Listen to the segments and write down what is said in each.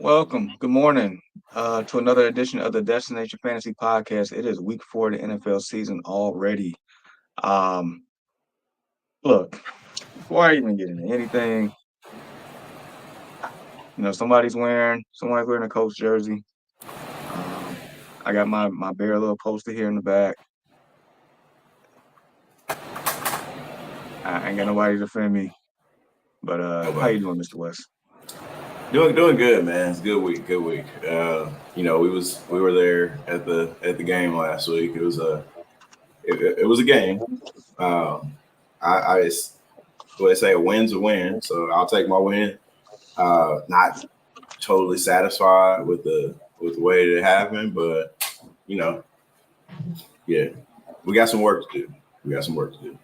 Welcome. Good morning to another edition of the Destination Fantasy Podcast. It is week 4 of the NFL season already. Um, Look, before I even get into anything, somebody's wearing a Colts jersey. I got my Bear little poster here in the back. I ain't got nobody to defend me. But how you doing, Mr. West? Doing good, man. It's a good week. We were there at the game last week. It was a game. I just what they say, a win's a win. So I'll take my win. Not totally satisfied with the way that it happened, but yeah, we got some work to do.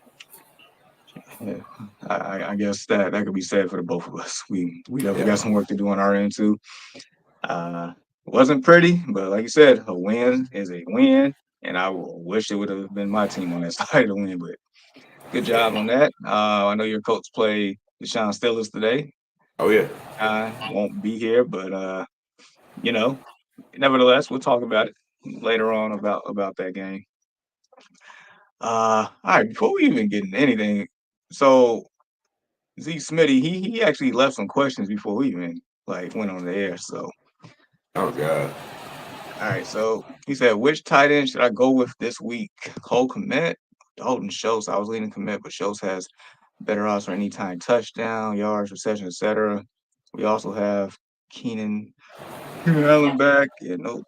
Yeah, I guess that could be said for the both of us. We definitely got some work to do on our end too. It wasn't pretty, but like you said, a win is a win, and I wish it would have been my team on that side to win. But good job on that. I know your coach played Deshaun Steelers today. Oh yeah, I won't be here, but nevertheless, we'll talk about it later on about that game. All right, before we even get into anything, so Z Smitty, he actually left some questions before we even went on the air. So oh god. all right, so he said, which tight end should I go with this week? Cole Kmet, Dalton Schultz. I was leaning Kmet, but Schultz has better odds for anytime touchdown, yards, reception, etc. We also have Keenan Allen back. Yeah, no.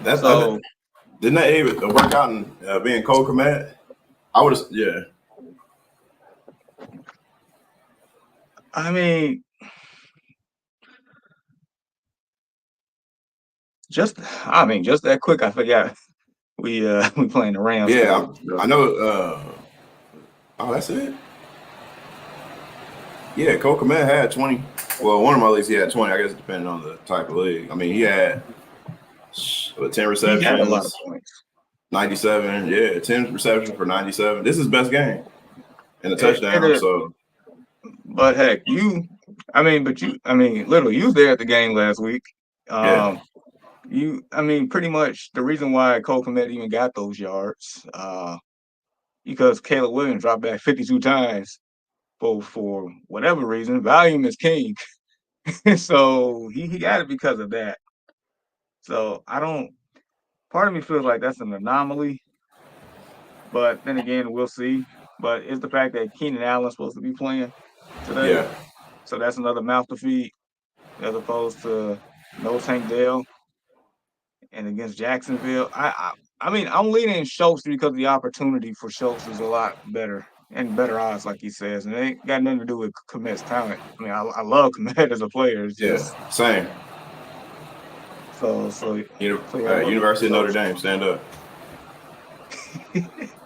So didn't that even work out in being Cole Kmet? I would have, yeah. I mean, just that quick. I forgot we playing the Rams. Yeah, I know. Oh, that's it. Yeah, Cole Kmet had 20. Well, one of my leagues he had 20. I guess depending on the type of league. I mean, he had 10 receptions. He had a lot of points. 97. Yeah, 10 receptions for 97. This is his best game and a touchdown. So, but heck, literally, you was there at the game last week. Yeah. Pretty much the reason why Cole Kmet even got those yards, because Caleb Williams dropped back 52 times, for whatever reason. Volume is king, so he got it because of that. So part of me feels like that's an anomaly, but then again, we'll see. But it's the fact that Keenan Allen's supposed to be playing today. Yeah. So that's another mouth to feed as opposed to no Tank Dell. And against Jacksonville, I'm leaning Schultz because the opportunity for Schultz is a lot better and better odds, like he says. And it ain't got nothing to do with Kmet's talent. I mean, I love Kmet as a player. It's just same. So University of Notre Dame, stand up.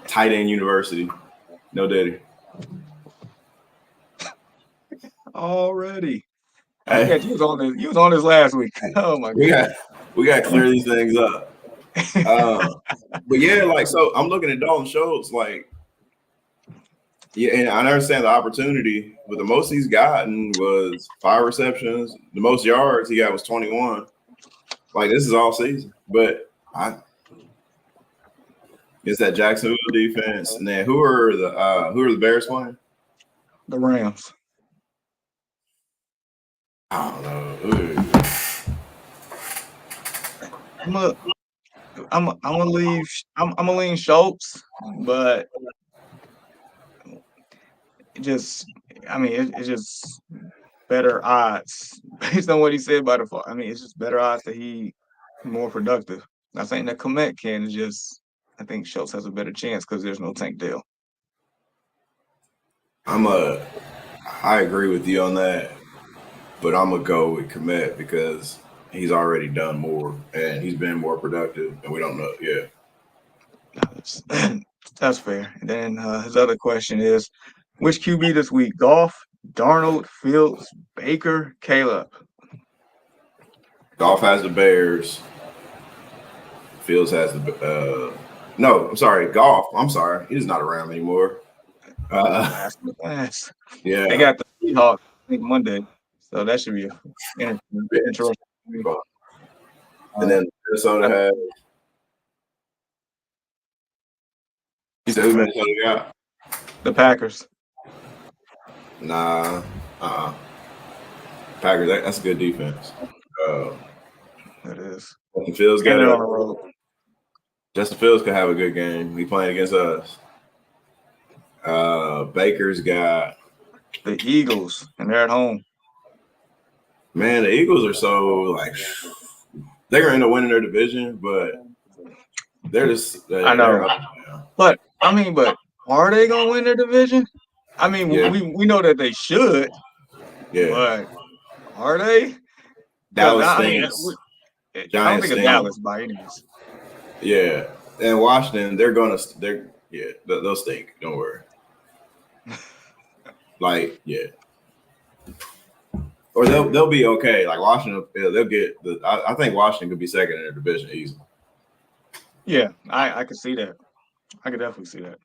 Tight end University, no daddy. Already. Hey. You was on this last week. Oh my god. We got to clear these things up. But yeah, so I'm looking at Dalton Schultz, and I understand the opportunity, but the most he's gotten was 5 receptions. The most yards he got was 21. This is all season, but it's that Jacksonville defense. And then who are the Bears playing? The Rams. I don't know. I'm gonna lean Schultz, but it's just better odds based on what he said by default. It's just better odds that he more productive. Not saying that Kmet can. It's just I think Schultz has a better chance because there's no Tank Dell. I agree with you on that, but I'm gonna go with Kmet because he's already done more and he's been more productive, and we don't know. Yeah, that's fair. And then his other question is, which QB this week? Goff, Darnold, Fields, Baker, Caleb. Goff has the Bears. Fields has the no. I'm sorry, Goff. I'm sorry, he's not around anymore. Last. Yeah, they got the Seahawks think Monday, so that should be interesting. And Uh, then Minnesota I, has. You said who uh, Minnesota got? the Packers. Nah. Packers. That's a good defense. Uh, It is, Justin Fields and got they're a. on the road. Justin Fields could have a good game. He playing against us. Baker's got. The Eagles, and they're at home. Man, the Eagles are so like they're gonna end up winning their division, but they're just I they're know, up now. but are they gonna win their division? I mean, Yeah, we know that they should, yeah. but are they? Because Dallas stinks. I don't Giants think it's stink. Dallas by any means. Yeah, and Washington, they'll stink. Don't worry. Like yeah, or they'll be okay. Like Washington, they'll get the. I think Washington could be second in their division easily. Yeah, I could see that. I could definitely see that.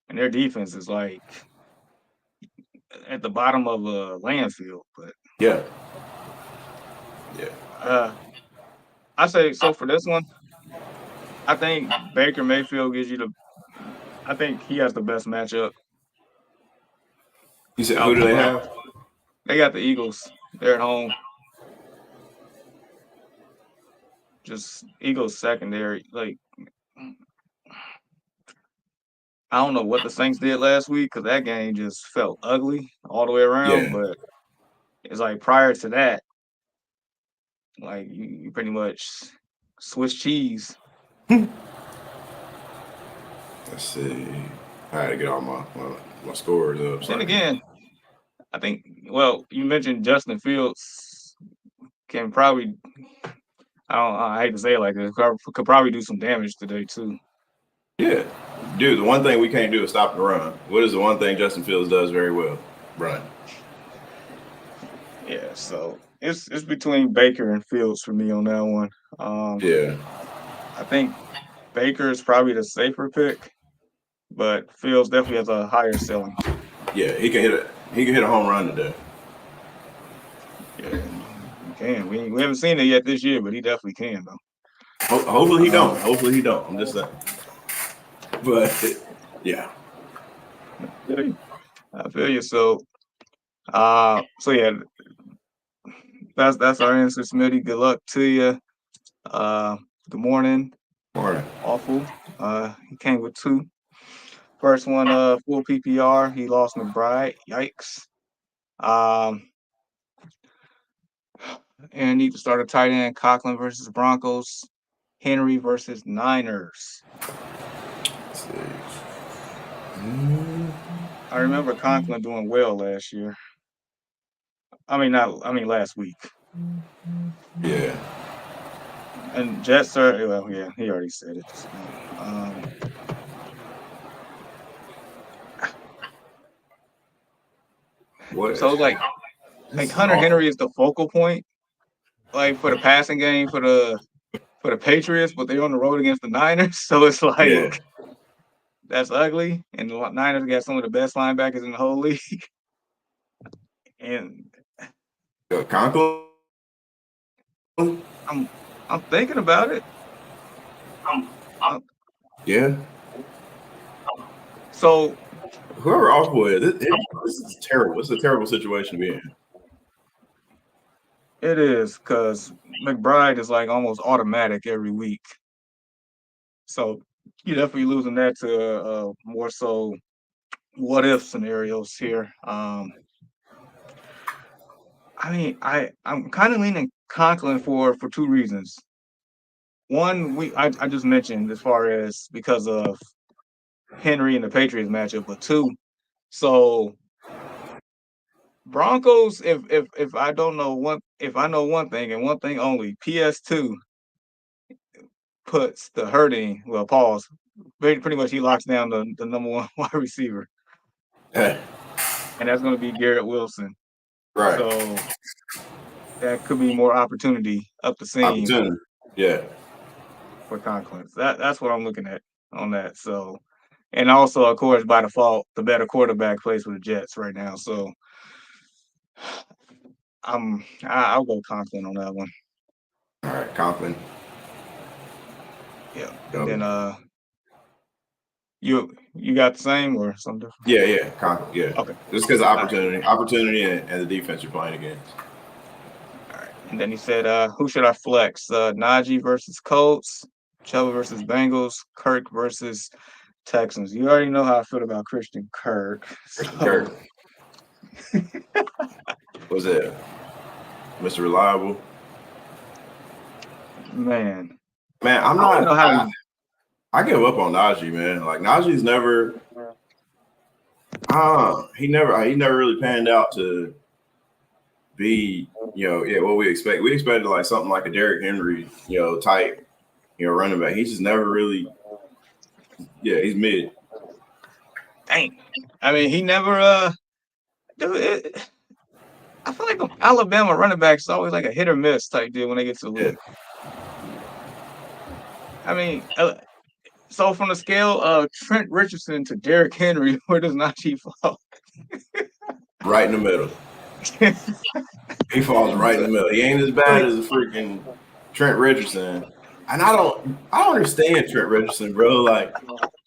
And their defense is like at the bottom of a landfill. But Yeah, yeah. I say so for this one. I think Baker Mayfield gives you the. I think he has the best matchup You said who out do the they bunch. have? They got the Eagles. They're at home. Just Eagles secondary. Like I don't know what the Saints did last week because that game just felt ugly all the way around. Yeah. But it's like prior to that, like you pretty much Swiss cheese. Let's see. I had to get all my scores up. Then So again, I think you mentioned Justin Fields can probably I hate to say it like this, could probably do some damage today too. yeah, dude. The one thing we can't do is stop the run. What is the one thing Justin Fields does very well? Run. Yeah, so it's between Baker and Fields for me on that one. Yeah, I think Baker is probably the safer pick, but Fields definitely has a higher ceiling. yeah. He can hit a home run today. Yeah, he can. We haven't seen it yet this year, but he definitely can though. Hopefully he don't. Hopefully he don't. I'm just saying. But yeah, I feel you. So yeah, that's our answer, Smitty. Good luck to you. Good morning. all right. Awful. He came with two. First one, full PPR. He lost McBride. Yikes. Um, and need to start a tight end. Conklin versus Broncos. Henry versus Niners. Let's see. I remember Conklin doing well last year. Last week. Yeah. And Jets are well, yeah, he already said it. So, What? so like This is Hunter awful. Henry is the focal point, like for the passing game for the Patriots, but they're on the road against the Niners. So it's like Yeah. that's ugly. And the Niners got some of the best linebackers in the whole league. And Conklin. I'm thinking about it. Uh, Yeah. so Whoever off with this is terrible. It's a terrible situation to be in. it is because McBride is like almost automatic every week. So you're definitely losing that to more so what if scenarios here. I'm kind of leaning Conklin for two reasons. One, I just mentioned as far as because of Henry and the Patriots matchup, but two, so Broncos. If I don't know one, if I know one thing and one thing only, PS2 puts the hurting. Well, pause. Pretty much, he locks down the number one wide receiver, Hey, and that's going to be Garrett Wilson. right. So that could be more opportunity up the seam Opportunity. Yeah. for Conklin. That's what I'm looking at on that. So, and also, of course, by default, the better quarterback plays for the Jets right now. So I'll go Conklin on that one. All right, Conklin. Yeah, and then you got the same or something different? Yeah, Conklin. Yeah, Okay. Just because of opportunity, and the defense you're playing against. All right, and then he said, who should I flex? Najee versus Colts, Chuba versus Bengals, Kirk versus Texans. You already know how I feel about Christian Kirk. Christian So Kirk. What's that? Mr. Reliable. Man, I'm I don't know how not. I give up on Najee, man. Like Najee's never. He never really panned out to be, what we expect. We expected like something like a Derrick Henry, type, running back. He's just never really. Yeah, he's mid. Dang. I mean, he never. Dude, I feel like Alabama running backs is always like a hit or miss type deal when they get to the league. I mean, so from the scale of Trent Richardson to Derrick Henry, where does Najee fall? Right in the middle. He falls right in the middle. He ain't as bad as a freaking Trent Richardson. And I don't understand Trent Richardson, bro. Like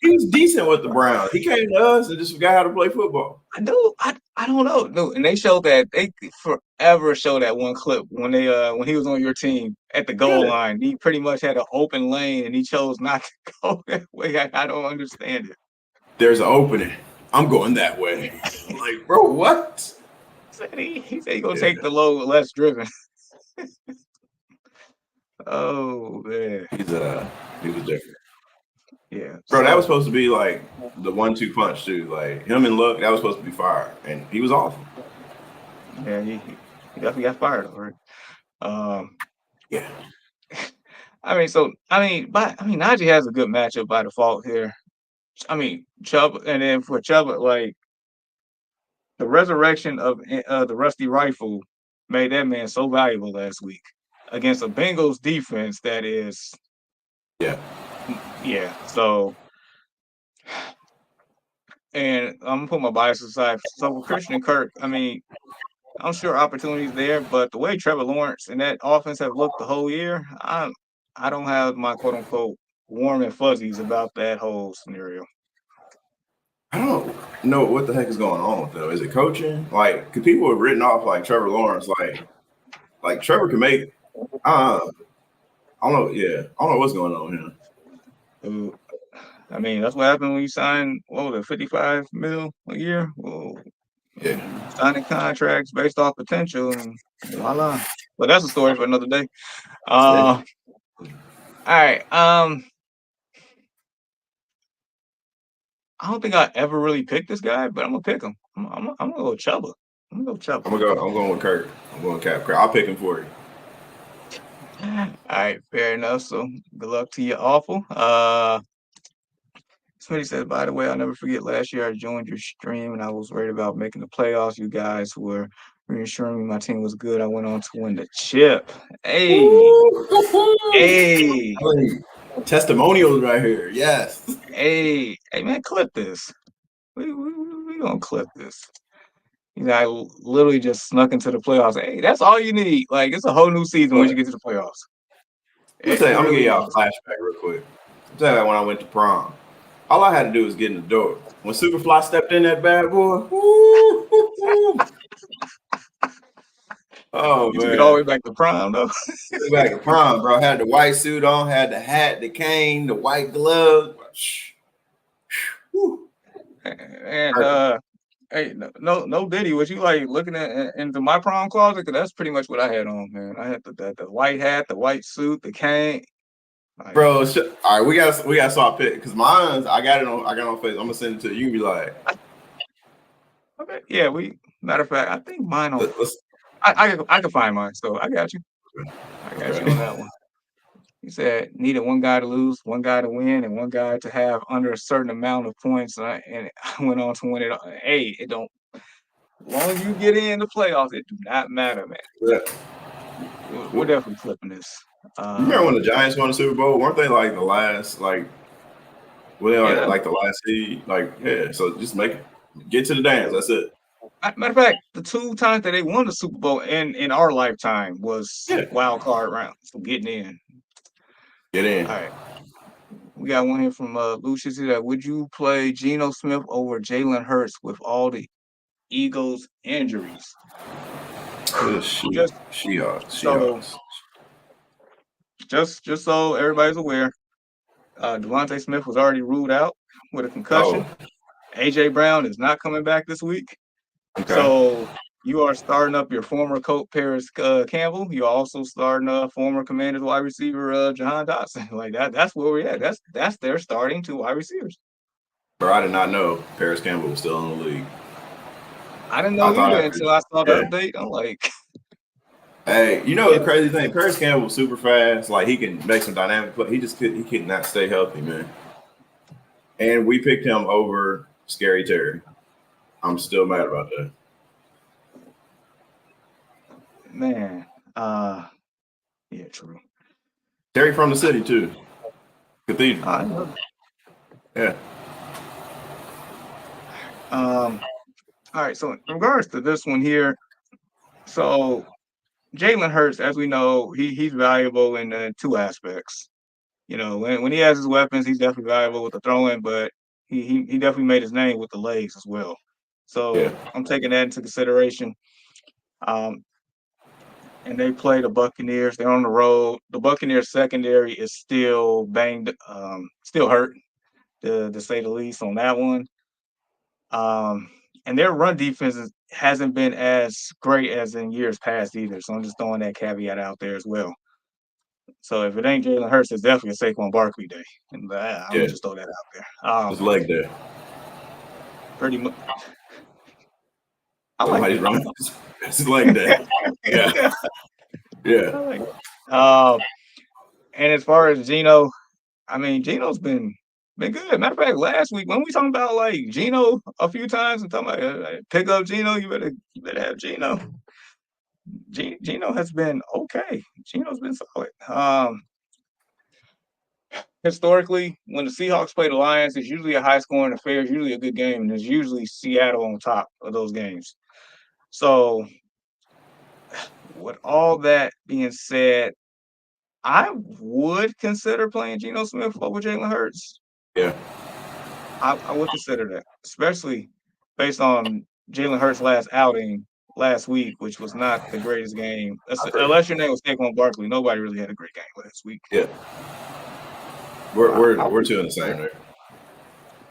he was decent with the Browns. He came to us and just forgot how to play football. I don't know. No, and they showed that they forever show that one clip when when he was on your team at the goal line. He pretty much had an open lane and he chose not to go that way. I don't understand it. There's an opening. I'm going that way. Like, bro, what? He said he gonna take the low, less driven. Oh man, he was different. Yeah, bro, that was supposed to be like the 1-2 punch too. Like him and Luck, that was supposed to be fire, and he was awful. Yeah, he definitely got fired already. Yeah. Najee has a good matchup by default here. I mean, Chubb, and then for Chubb, like the resurrection of the Rusty Rifle made that man so valuable last week against a Bengals defense that is, yeah. So, and I'm gonna put my bias aside. So with Christian Kirk, I mean, I'm sure opportunities there, but the way Trevor Lawrence and that offense have looked the whole year, I don't have my quote unquote warm and fuzzies about that whole scenario. I don't know what the heck is going on though. Is it coaching? Like, cause people have written off like Trevor Lawrence, like Trevor can make. I don't know. Yeah, I don't know what's going on here. I mean, that's what happened when you sign 55 mil a year. Well, yeah, signing contracts based off potential, and voila. But that's a story for another day. All right. I don't think I ever really picked this guy, but I'm gonna pick him. I'm gonna go Chuba. I'm going with Kirk. I'm going Kirk. I'll pick him for you. All right, fair enough. So good luck to you, awful. Somebody said, by the way, I'll never forget last year I joined your stream and I was worried about making the playoffs. You guys were reassuring me my team was good. I went on to win the chip. Hey. Testimonials right here. Yes. Hey, man, clip this. We gonna clip this. You know, I literally just snuck into the playoffs. Hey, that's all you need. Like, it's a whole new season once you get to the playoffs. I'm gonna give y'all a flashback real quick. I'm telling you, when I went to prom, all I had to do was get in the door. When Superfly stepped in that bad boy, oh you took it all the way back to prom, though. Back to prom, bro. Had the white suit on, had the hat, the cane, the white gloves. And hey, no Diddy. Was you like looking at into my prom closet? Because that's pretty much what I had on, man. I had the white hat, the white suit, the cane. Like, bro, all right, we got swap pick because mine's I got on face. I'm gonna send it to you. You be like, okay, yeah. Matter of fact, I think mine on. I can find mine, so I got you. I got you on that one. He said needed one guy to lose, one guy to win, and one guy to have under a certain amount of points. And I went on to win it. Hey, it don't. As long as you get in the playoffs, it do not matter, man. Yeah. We're definitely flipping this. You remember when the Giants won the Super Bowl? Weren't they like the last, like the last seed? Like, yeah. So just get to the dance. That's it. Matter of fact, the 2 times that they won the Super Bowl in our lifetime was Yeah, wild card round, so getting in. get in. All right, we got one here from Lucius. That would you play Geno Smith over Jalen Hurts with all the Eagles' injuries? Just so, Seahawks. just so everybody's aware, Devontae Smith was already ruled out with a Oh, concussion. AJ Brown is not coming back this week. okay. So you are starting up your former coach Paris Campbell. You're also starting former Commanders wide receiver Jahan Dotson. Like that. That's where we're at. That's their starting 2 wide receivers. Bro, I did not know Paris Campbell was still in the league. I didn't I know thought either after, until I saw the yeah. update. I'm like, Hey, you know yeah, the crazy thing? Paris Campbell was super fast. Like he can make some dynamic play. He could not stay healthy, man. And we picked him over Scary Terry. I'm still mad about that. man. Yeah, true. Terry from the city too. Cathedral. I know. Yeah. All right. So in regards to this one here, so Jalen Hurts, as we know, he's valuable in 2 aspects. You know, when he has his weapons, he's definitely valuable with the throwing, but he definitely made his name with the legs as well. Yeah. So I'm taking that into consideration. Um, and they play the Buccaneers. They're on the road. The Buccaneers secondary is still banged, still hurt, to say the least on that one. Um, and their run defense hasn't been as great as in years past either. So I'm just throwing that caveat out there as well. So if it ain't Jalen Hurts, it's definitely a Saquon Barkley day, and I'm gonna Yeah. just throw that out there. His leg there. Pretty much, I like Somebody's that. running. His leg there. Yeah. I Yeah. like that. And as far as Geno, I mean, Geno's been good. Matter of fact, last week when we talking about like Geno a few times and talking about pick up Geno, you better have Geno. Geno has been okay. Geno's been solid. Historically, when the Seahawks play the Lions, it's usually a high scoring affair. It's usually a good game, and it's usually Seattle on top of those games. So, with all that being said, I would consider playing Geno Smith over Jalen Hurts. Yeah. I would consider that, especially based on Jalen Hurts' last outing last week, which was not the greatest game. Unless your name was Saquon Barkley, nobody really had a great game last week. Yeah. So We're two in the same there.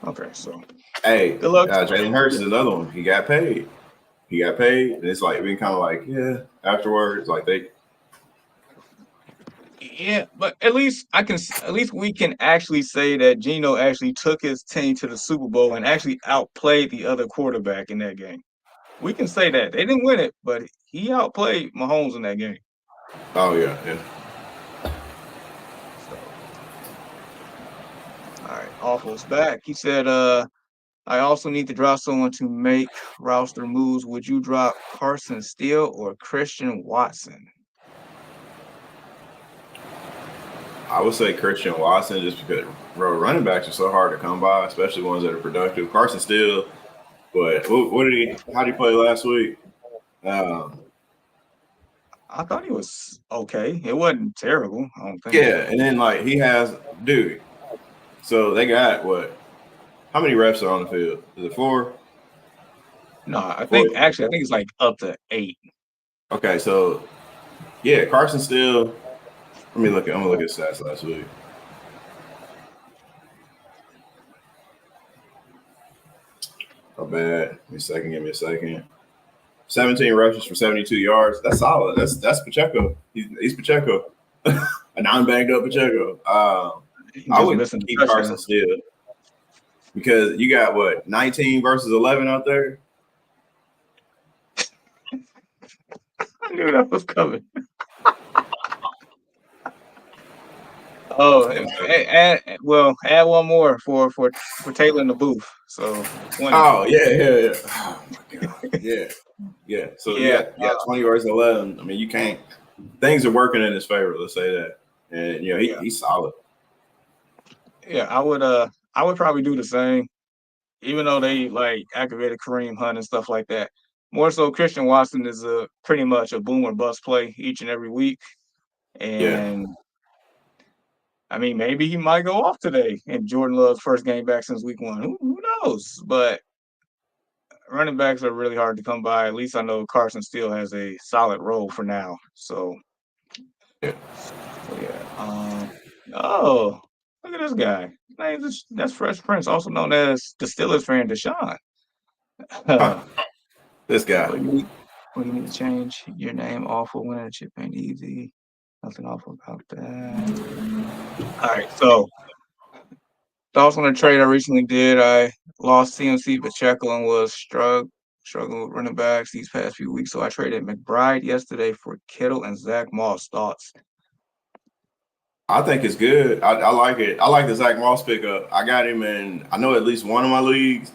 okay, so Hey, good luck. Jalen Hurts is another one. He got paid. And it's like been kind of like, yeah, afterwards, like they Yeah, but at least we can actually say that Geno actually took his team to the Super Bowl and actually outplayed the other quarterback in that game. We can say that. They didn't win it, but he outplayed Mahomes in that game. oh yeah, yeah. So all right, Awful's back. He said, I also need to drop someone to make roster moves. Would you drop Carson Steele or Christian Watson? I would say Christian Watson just because running backs are so hard to come by, especially ones that are productive. Carson Steele, but what did he? How did he play last week? I thought he was okay. It wasn't terrible, I don't think. Yeah, and then like he has dude. So they got what? How many reps are on the field? Is it 4? No, I 4? think it's like up to 8. Okay, so yeah, Carson Steele. Let me look at. I'm gonna look at stats last week. Oh bad. Give me a second. Give me a second. 17 rushes for 72 yards. That's solid. That's Pacheco. He's Pacheco. A non-banged up Pacheco. He I just would missing the keep touchdown. Carson Steele because you got what 19 versus 11 out there. I knew that was coming. Oh, add one more for Taylor in the booth. So 20. Oh yeah. Oh my god. Yeah. Yeah. So Yeah, you got 20 versus 11. I mean, you can't. Things are working in his favor. Let's say that. And yeah, he's solid. yeah. I would probably do the same, even though they like activated Kareem Hunt and stuff like that. more so Christian Watson is a pretty much a boom or bust play each and every week. Yeah. And I mean, maybe he might go off today in Jordan Love's first game back since week 1. Who knows? But running backs are really hard to come by. At least I know Carson still has a solid role for now. So Yeah. yeah. Oh, look at this guy. That's Fresh Prince, also known as the Steelers fan, Deshaun. Huh. This guy. What you need to change your name? Awful winning a chip ain't easy. Nothing awful about that. All right, so thoughts on the trade I recently did. I lost CMC Pacheco and was struggling with running backs these past few weeks. So I traded McBride yesterday for Kittle and Zach Moss. Thoughts? I think it's good. I like it. I like the Zach Moss pickup. I got him in, I know, at least one of my leagues.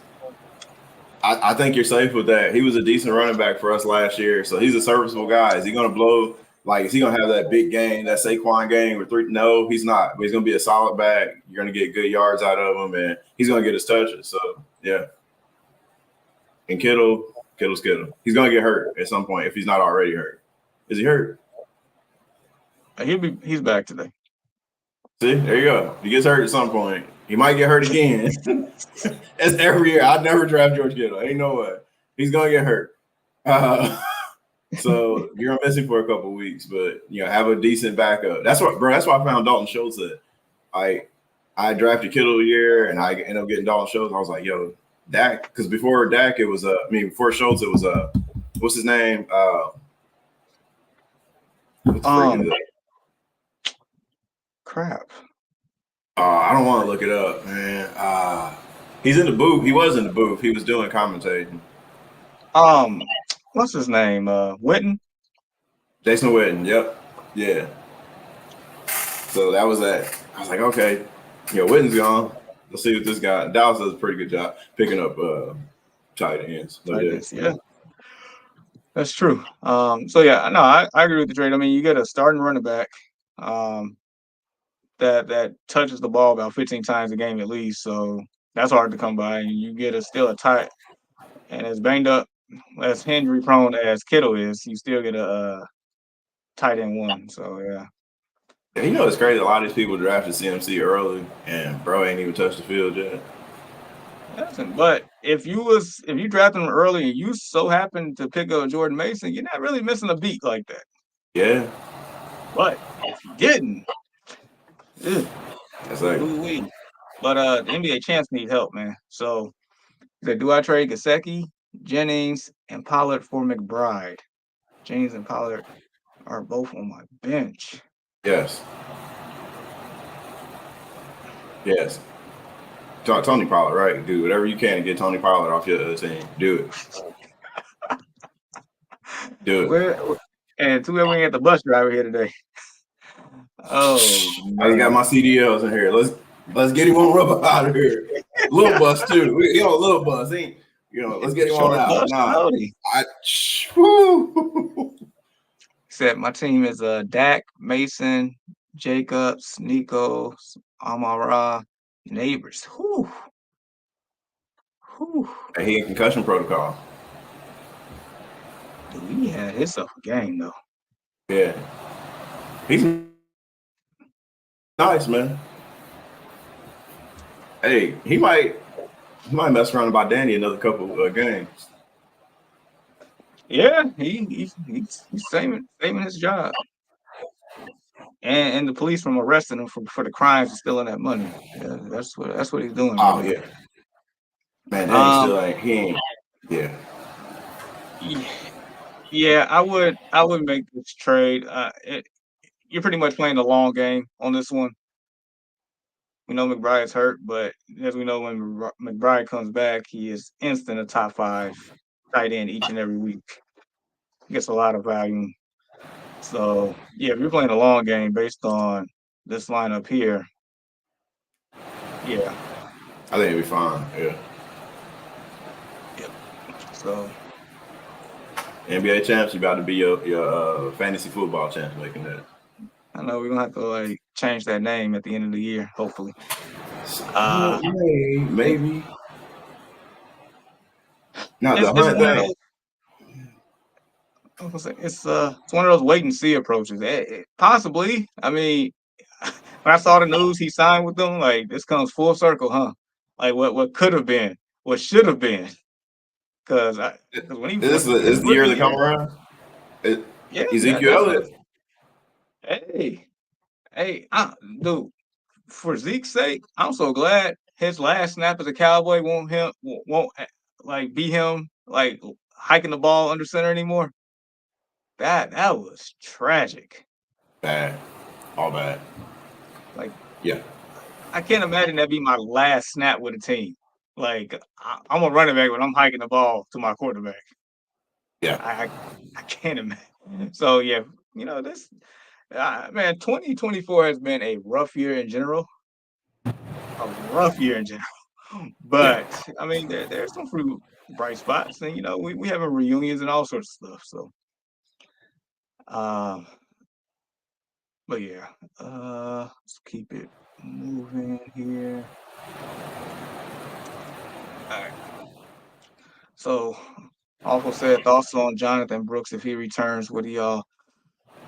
I think you're safe with that. He was a decent running back for us last year, so he's a serviceable guy. Is he going to blow? Like, is he going to have that big game, that Saquon game with 3? No, he's not. But he's going to be a solid back. You're going to get good yards out of him, and he's going to get his touches. So, yeah. And Kittle's Kittle. He's going to get hurt at some point if he's not already hurt. Is he hurt? He's back today. See, there you go. He gets hurt at some point. He might get hurt again. That's every year. I'd never draft George Kittle. Ain't no way. He's going to get hurt. So you're going to miss him for a couple of weeks, but, have a decent backup. That's why I found Dalton Schultz at. I drafted Kittle a year, and I ended up getting Dalton Schultz. I was like, yo, Dak. Because before Dak, it was before Schultz, it was what's his name? Crap. I don't want to look it up, man. He's in the booth. He was in the booth. He was doing commentating. What's his name? Witten? Jason Witten. Yep. Yeah. So that was that. I was like, okay, Witten's gone. Let's see what this guy. Dallas does a pretty good job picking up tight ends. Yeah. That's true. So yeah, no, I agree with the trade. I mean, you get a starting running back that touches the ball about 15 times a game at least. So that's hard to come by. And you get still a tight, and as banged up, as injury prone as Kittle is, you still get a tight end one. So yeah. Yeah, it's crazy. A lot of these people drafted CMC early, and bro ain't even touched the field yet. Listen, but if you drafted him early and you so happen to pick up Jordan Mason, you're not really missing a beat like that. Yeah. But if you didn't, that's like. But the NBA champs need help, man. So he said, do I trade Gesicki, Jennings, and Pollard for McBride? Jennings and Pollard are both on my bench. Yes. Yes. Tony Pollard, right? Do whatever you can to get Tony Pollard off your team. Do it. Do it. And two we ain't the bus driver here today. Oh, I just got my CDLs in here. Let's get him on rubber out of here. Little bus too. Little bus. Let's get him on out. Except my team is Dak, Mason, Jacobs, Nico, Amara, Neighbors. And he in concussion protocol. Dude, he had himself a game though. Yeah. He's nice, man. Hey, he might mess around about Danny another couple of games. Yeah, he's saving his job, and the police from arresting him for the crimes of stealing that money. Yeah, that's what he's doing. Oh yeah, man, Danny still ain't. He ain't. Yeah. Yeah, I would make this trade. You're pretty much playing the long game on this one. We know McBride's hurt, but as we know, when McBride comes back, he is instant a top 5 tight end each and every week. He gets a lot of value. So, yeah, if you're playing a long game based on this lineup here, yeah. I think it'll be fine, yeah. Yep. So. NBA champs, you about to be your fantasy football champs making that. I know we're going to have to, change that name at the end of the year, hopefully. Maybe. Now, the Hunt thing. It's one of those wait and see approaches. Possibly. I mean, when I saw the news he signed with them, like this comes full circle, huh? Like what could have been, what should have been. Because when he Is when his the year rookie to come year, around? yeah, Ezekiel that's Elliott. hey hey, dude. For Zeke's sake, I'm so glad his last snap as a Cowboy won't like be him like hiking the ball under center anymore. That was tragic. Bad. All bad. Like Yeah. I can't imagine that be my last snap with a team. Like I'm a running back, but I'm hiking the ball to my quarterback. Yeah. I can't imagine. So yeah, this man, 2024 has been a rough year in general. A rough year in general. Yeah. But I mean, there's some bright spots, and we having reunions and all sorts of stuff. So, um, but yeah, let's keep it moving here. All right. So, also said thoughts on Jonathan Brooks if he returns. What do y'all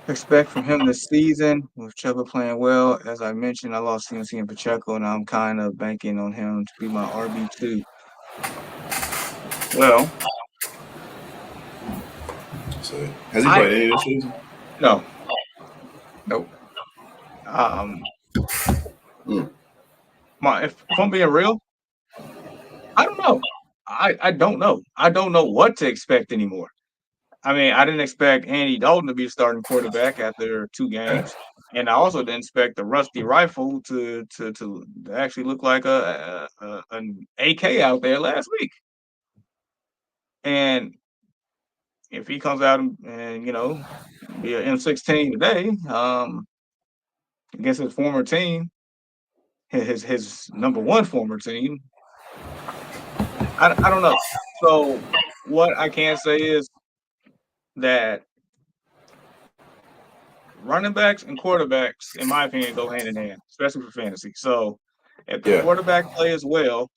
expect from him this season? With Chuba playing well, as I mentioned, I lost CMC and Pacheco, and I'm kind of banking on him to be my RB2. Well, So, has he I played any this season? no, nope. Um, Mm. if I'm being real, I don't know. I don't know. I don't know what to expect anymore. I mean, I didn't expect Andy Dalton to be starting quarterback after 2 games, and I also didn't expect the rusty rifle to actually look like an AK out there last week. And if he comes out and be an M16 today, against his former team, his number one former team, I don't know. So what I can say is that running backs and quarterbacks, in my opinion, go hand in hand, especially for fantasy. So if the Yeah. quarterback plays well,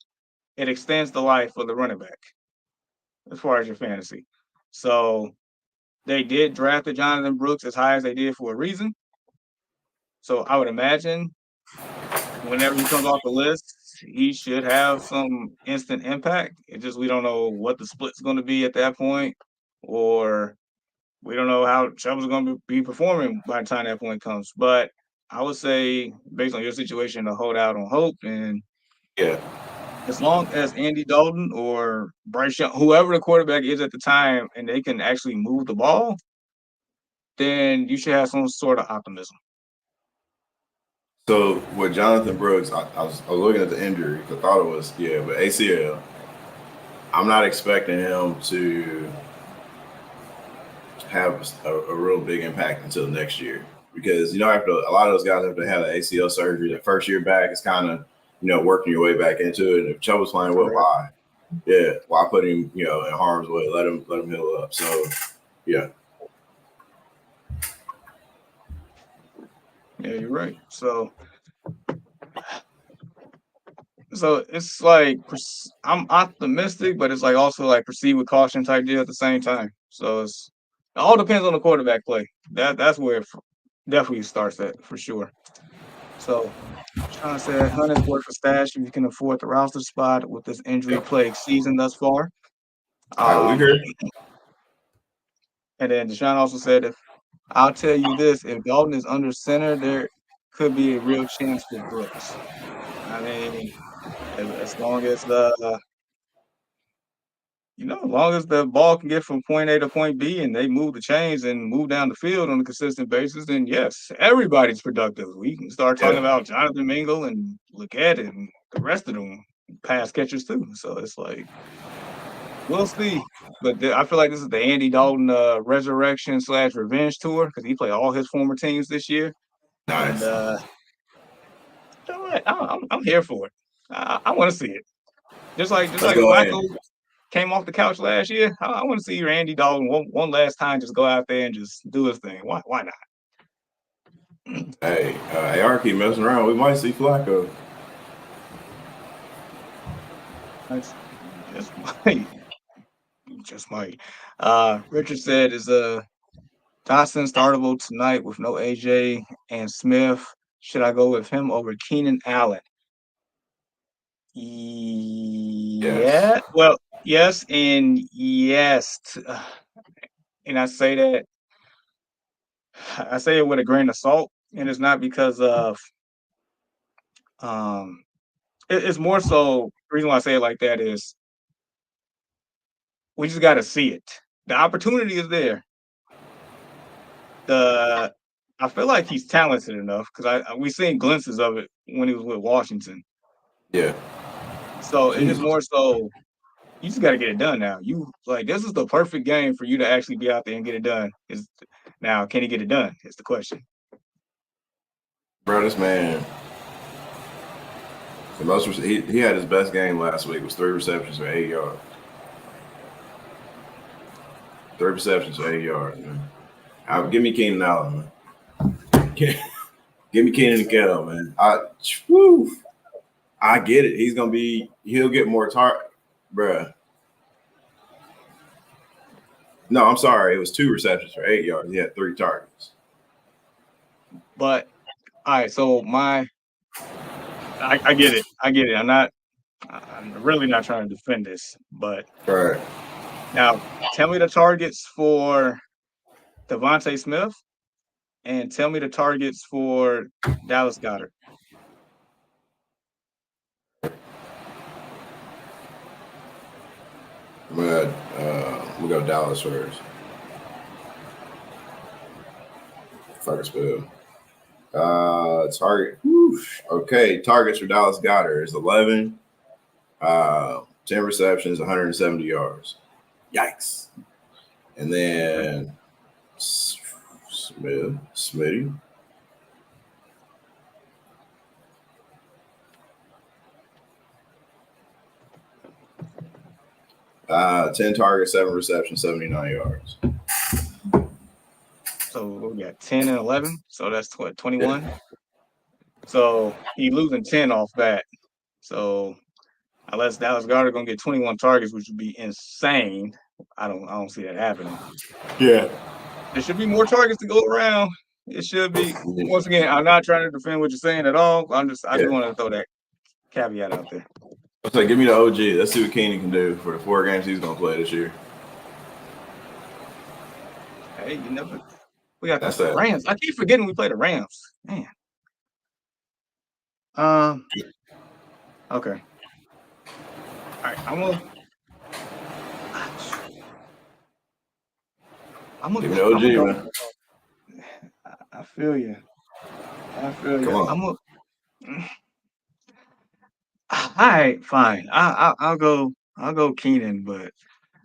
it extends the life of the running back as far as your fantasy. So they did draft the Jonathan Brooks as high as they did for a reason. So I would imagine whenever he comes off the list, he should have some instant impact. It's just we don't know what the split's going to be at that point, or we don't know how Chubb's going to be performing by the time that point comes. But I would say, based on your situation, to hold out on hope. And Yeah. as long as Andy Dalton or Bryce Young, whoever the quarterback is at the time, and they can actually move the ball, then you should have some sort of optimism. So with Jonathan Brooks, I was looking at the injury. I thought it was but ACL. I'm not expecting him to have a real big impact until next year because after a lot of those guys have to have the ACL surgery, the first year back is kind of working your way back into it. And if Chubb was playing well, why put him in harm's way? Let him heal up. So yeah. Yeah, you're right. So it's like I'm optimistic, but it's like also like proceed with caution type deal at the same time. So it all depends on the quarterback play. That's where it definitely starts at for sure. So Sean said, Hunt is worth a stash if you can afford the roster spot with this injury Yep. plagued season thus far. We Um, agree. and then Deshaun also said, if I'll tell you this, if Dalton is under center, there could be a real chance for Brooks. I mean, as long as as long as the ball can get from point A to point B and they move the chains and move down the field on a consistent basis, then yes, everybody's productive. We can start talking Yeah. about Jonathan Mingle and Leggett and the rest of them pass catchers too. So it's like we'll see. But I feel like this is the Andy Dalton resurrection / revenge tour because he played all his former teams this year, and Nice. you know what? I'm here for it. I want to see it. Just Let's like go Flacco in. came off the couch last year. I want to see Randy Dalton one last time just go out there and just do his thing. Why not? Hey, AR keep messing around. We might see Flacco. Just wait. just might. Richard said, "Is Dotson startable tonight with no AJ and Smith? Should I go with him over Keenan Allen?" Yes. Yeah. Well, yes and yes. And I say it with a grain of salt, and it's not because of um. It's more so the reason why I say it like that is we just got to see it. The opportunity is there. The I feel like he's talented enough because we seen glimpses of it when he was with Washington. Yeah. So it is Jesus. more so you just got to get it done now. You like this is the perfect game for you to actually be out there and get it done. Is now can he get it done? Is the question. Bro, this man, he had his best game last week. Was 3 receptions for 8 yards. 3 receptions for 8 yards, man. Give me Keenan Allen, man. Give me Keenan and Kettle, man. I get it. He'll get more bruh. No, I'm sorry. It was 2 receptions for 8 yards. He had 3 targets. But all right, so I get it. I get it. I'm really not trying to defend this, but Right. now tell me the targets for Devontae Smith and tell me the targets for Dallas Goedert. We'll go Dallas first. Fuck spell. Target. Okay, targets for Dallas Goedert is 11. 10 receptions, 170 yards. Yikes. And then Smitty. 10 targets, 7 receptions, 79 yards. So we got 10 and 11. So that's what, 21? Yeah. So he losing 10 off that. So unless Dallas Goedert gonna get 21 targets, which would be insane. I don't see that happening. Yeah. There should be more targets to go around. It should be. Once again, I'm not trying to defend what you're saying at all. I just want to throw that caveat out there. Let's say, give me the OG. Let's see what Keenan can do for the 4 games he's gonna play this year. Hey, you never. We got the Rams. I keep forgetting we play the Rams. Man. Okay. All right. I'm gonna give me the OG, man. I feel you. Come on. All right, fine. I'll go Keenan, but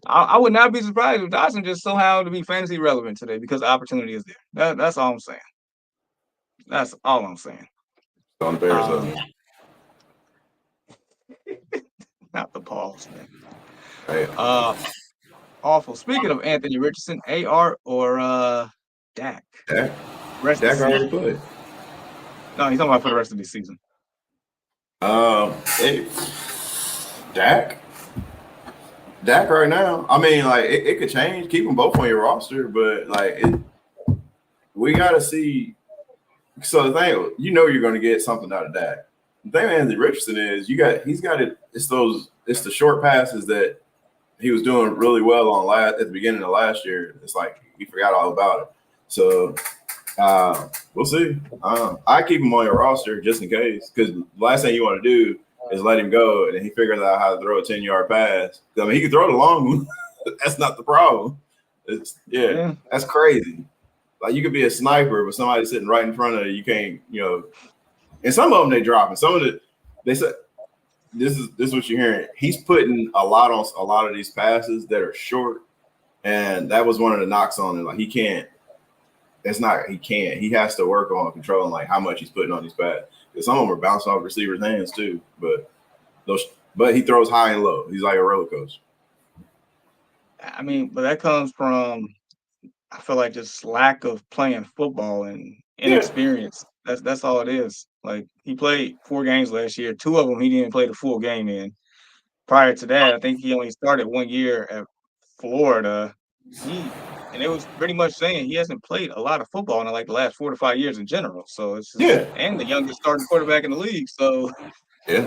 I would not be surprised if Dawson just somehow to be fantasy relevant today because the opportunity is there. That's all I'm saying. That's all I'm saying. On Bears, not the pause, man. Hey. Awful. Speaking of Anthony Richardson, AR or Dak? Dak already played. No, he's talking about for the rest of the season. Hey, Dak right now. I mean, like it could change. Keep them both on your roster, but like we gotta see. So the thing, you're going to get something out of Dak. The thing with Anthony Richardson is he's got it. It's the short passes that he was doing really well on at the beginning of last year. It's like he forgot all about it. So we'll see. I keep him on your roster just in case, because the last thing you want to do is let him go and then he figures out how to throw a 10-yard pass. I mean, he can throw the long one. That's not the problem. That's crazy. Like you could be a sniper, but somebody sitting right in front of you can't, And some of them they drop, and some of they said this is what you're hearing. He's putting a lot on a lot of these passes that are short, and that was one of the knocks on it. Like he can't. He has to work on controlling like how much he's putting on these passes. Because some of them are bouncing off receivers' hands too. But he throws high and low. He's like a roller coaster. I mean, but that comes from. I feel like just lack of playing football and inexperience. That's all it is. Like he played 4 games last year. 2 of them he didn't play the full game in. Prior to that, I think he only started 1 year at Florida, and it was pretty much saying he hasn't played a lot of football in like the last 4 to 5 years in general. So it's just, and the youngest starting quarterback in the league. So he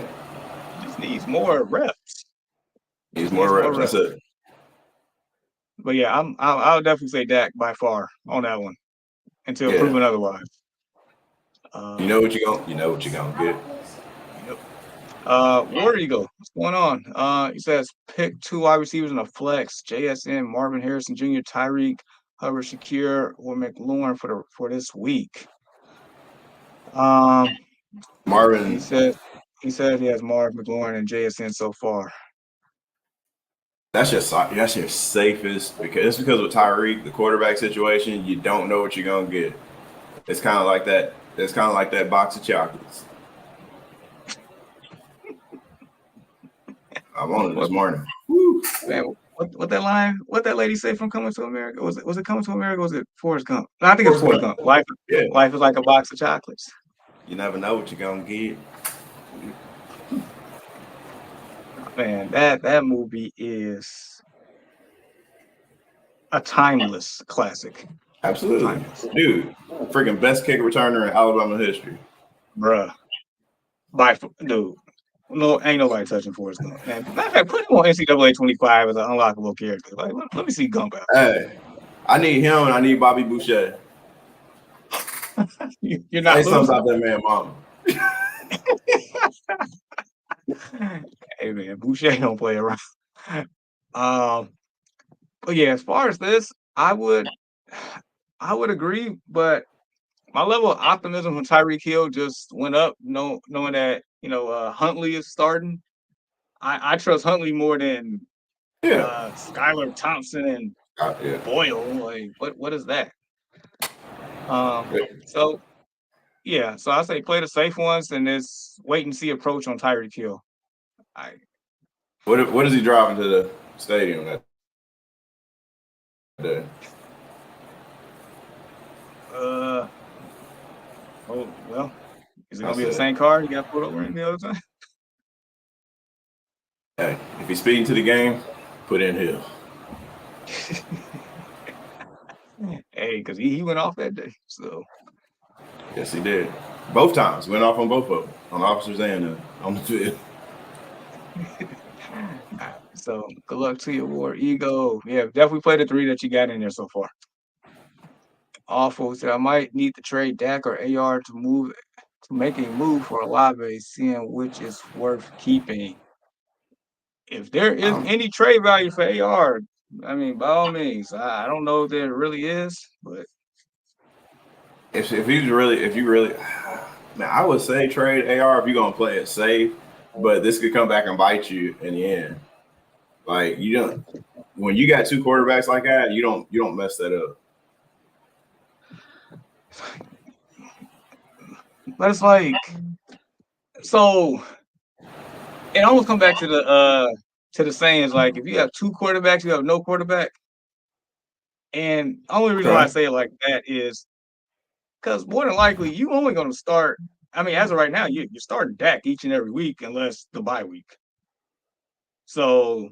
just needs more reps. Needs more reps. That's it. But yeah, I'll definitely say Dak by far on that one until proven otherwise. You know what you're gonna get. Yep. War Eagle, what's going on? He says pick 2 wide receivers in a flex: JSN, Marvin Harrison Jr., Tyreek, Hubbard, Shakir, or McLaurin for this week. Marvin. He said he has Marvin, McLaurin, and JSN so far. That's your safest because with Tyreek, the quarterback situation, you don't know what you're gonna get. It's kind of like that. It's kind of like that box of chocolates. I'm on it this morning. Woo. Man, what that line? What that lady say from Coming to America? Was it Coming to America? Or was it Forrest Gump? No, I think it's Forrest Gump. Life is like a box of chocolates. You never know what you're gonna get. Man, that movie is a timeless classic. Absolutely. Timeless. Dude, freaking best kick returner in Alabama history. Bruh. Dude. No, ain't nobody touching Forrest Gump. Man, matter of fact, put him on NCAA 25 as an unlockable character. Like, let me see Gump out. Hey, I need him and I need Bobby Boucher. You're not losing. Something about that man, mama. Hey man, Boucher don't play around. But yeah, as far as this, I would agree, but my level of optimism from Tyreek Hill just went up, knowing that Huntley is starting. I trust Huntley more than Skylar Thompson and Boyle. Like, what is that? So I say play the safe ones and this wait and see approach on Tyreek Hill. What is he driving to the stadium that day? Oh well, is it gonna be the same car you got pulled over in the other time? Hey, if he's speeding to the game, put in Hill. Hey, because he went off that day. So yes, he did. Both times went off on both of them, on officers and on the field. So good luck to you, War Ego. Yeah, definitely play the 3 that you got in there so far. Awful. So I might need to trade Dak or AR to make a move for Olave, seeing which is worth keeping. If there is any trade value for AR, I mean, by all means. I don't know if there really is, but if you really, man, I would say trade AR if you're gonna play it safe, but this could come back and bite you in the end. Like when you got 2 quarterbacks like that, you don't mess that up. But it's like, so it almost come back to the sayings like, if you have 2 quarterbacks, you have no quarterback. And the only reason why I say it like that is because more than likely you only going to start. I mean, as of right now, you're starting Dak each and every week unless the bye week. So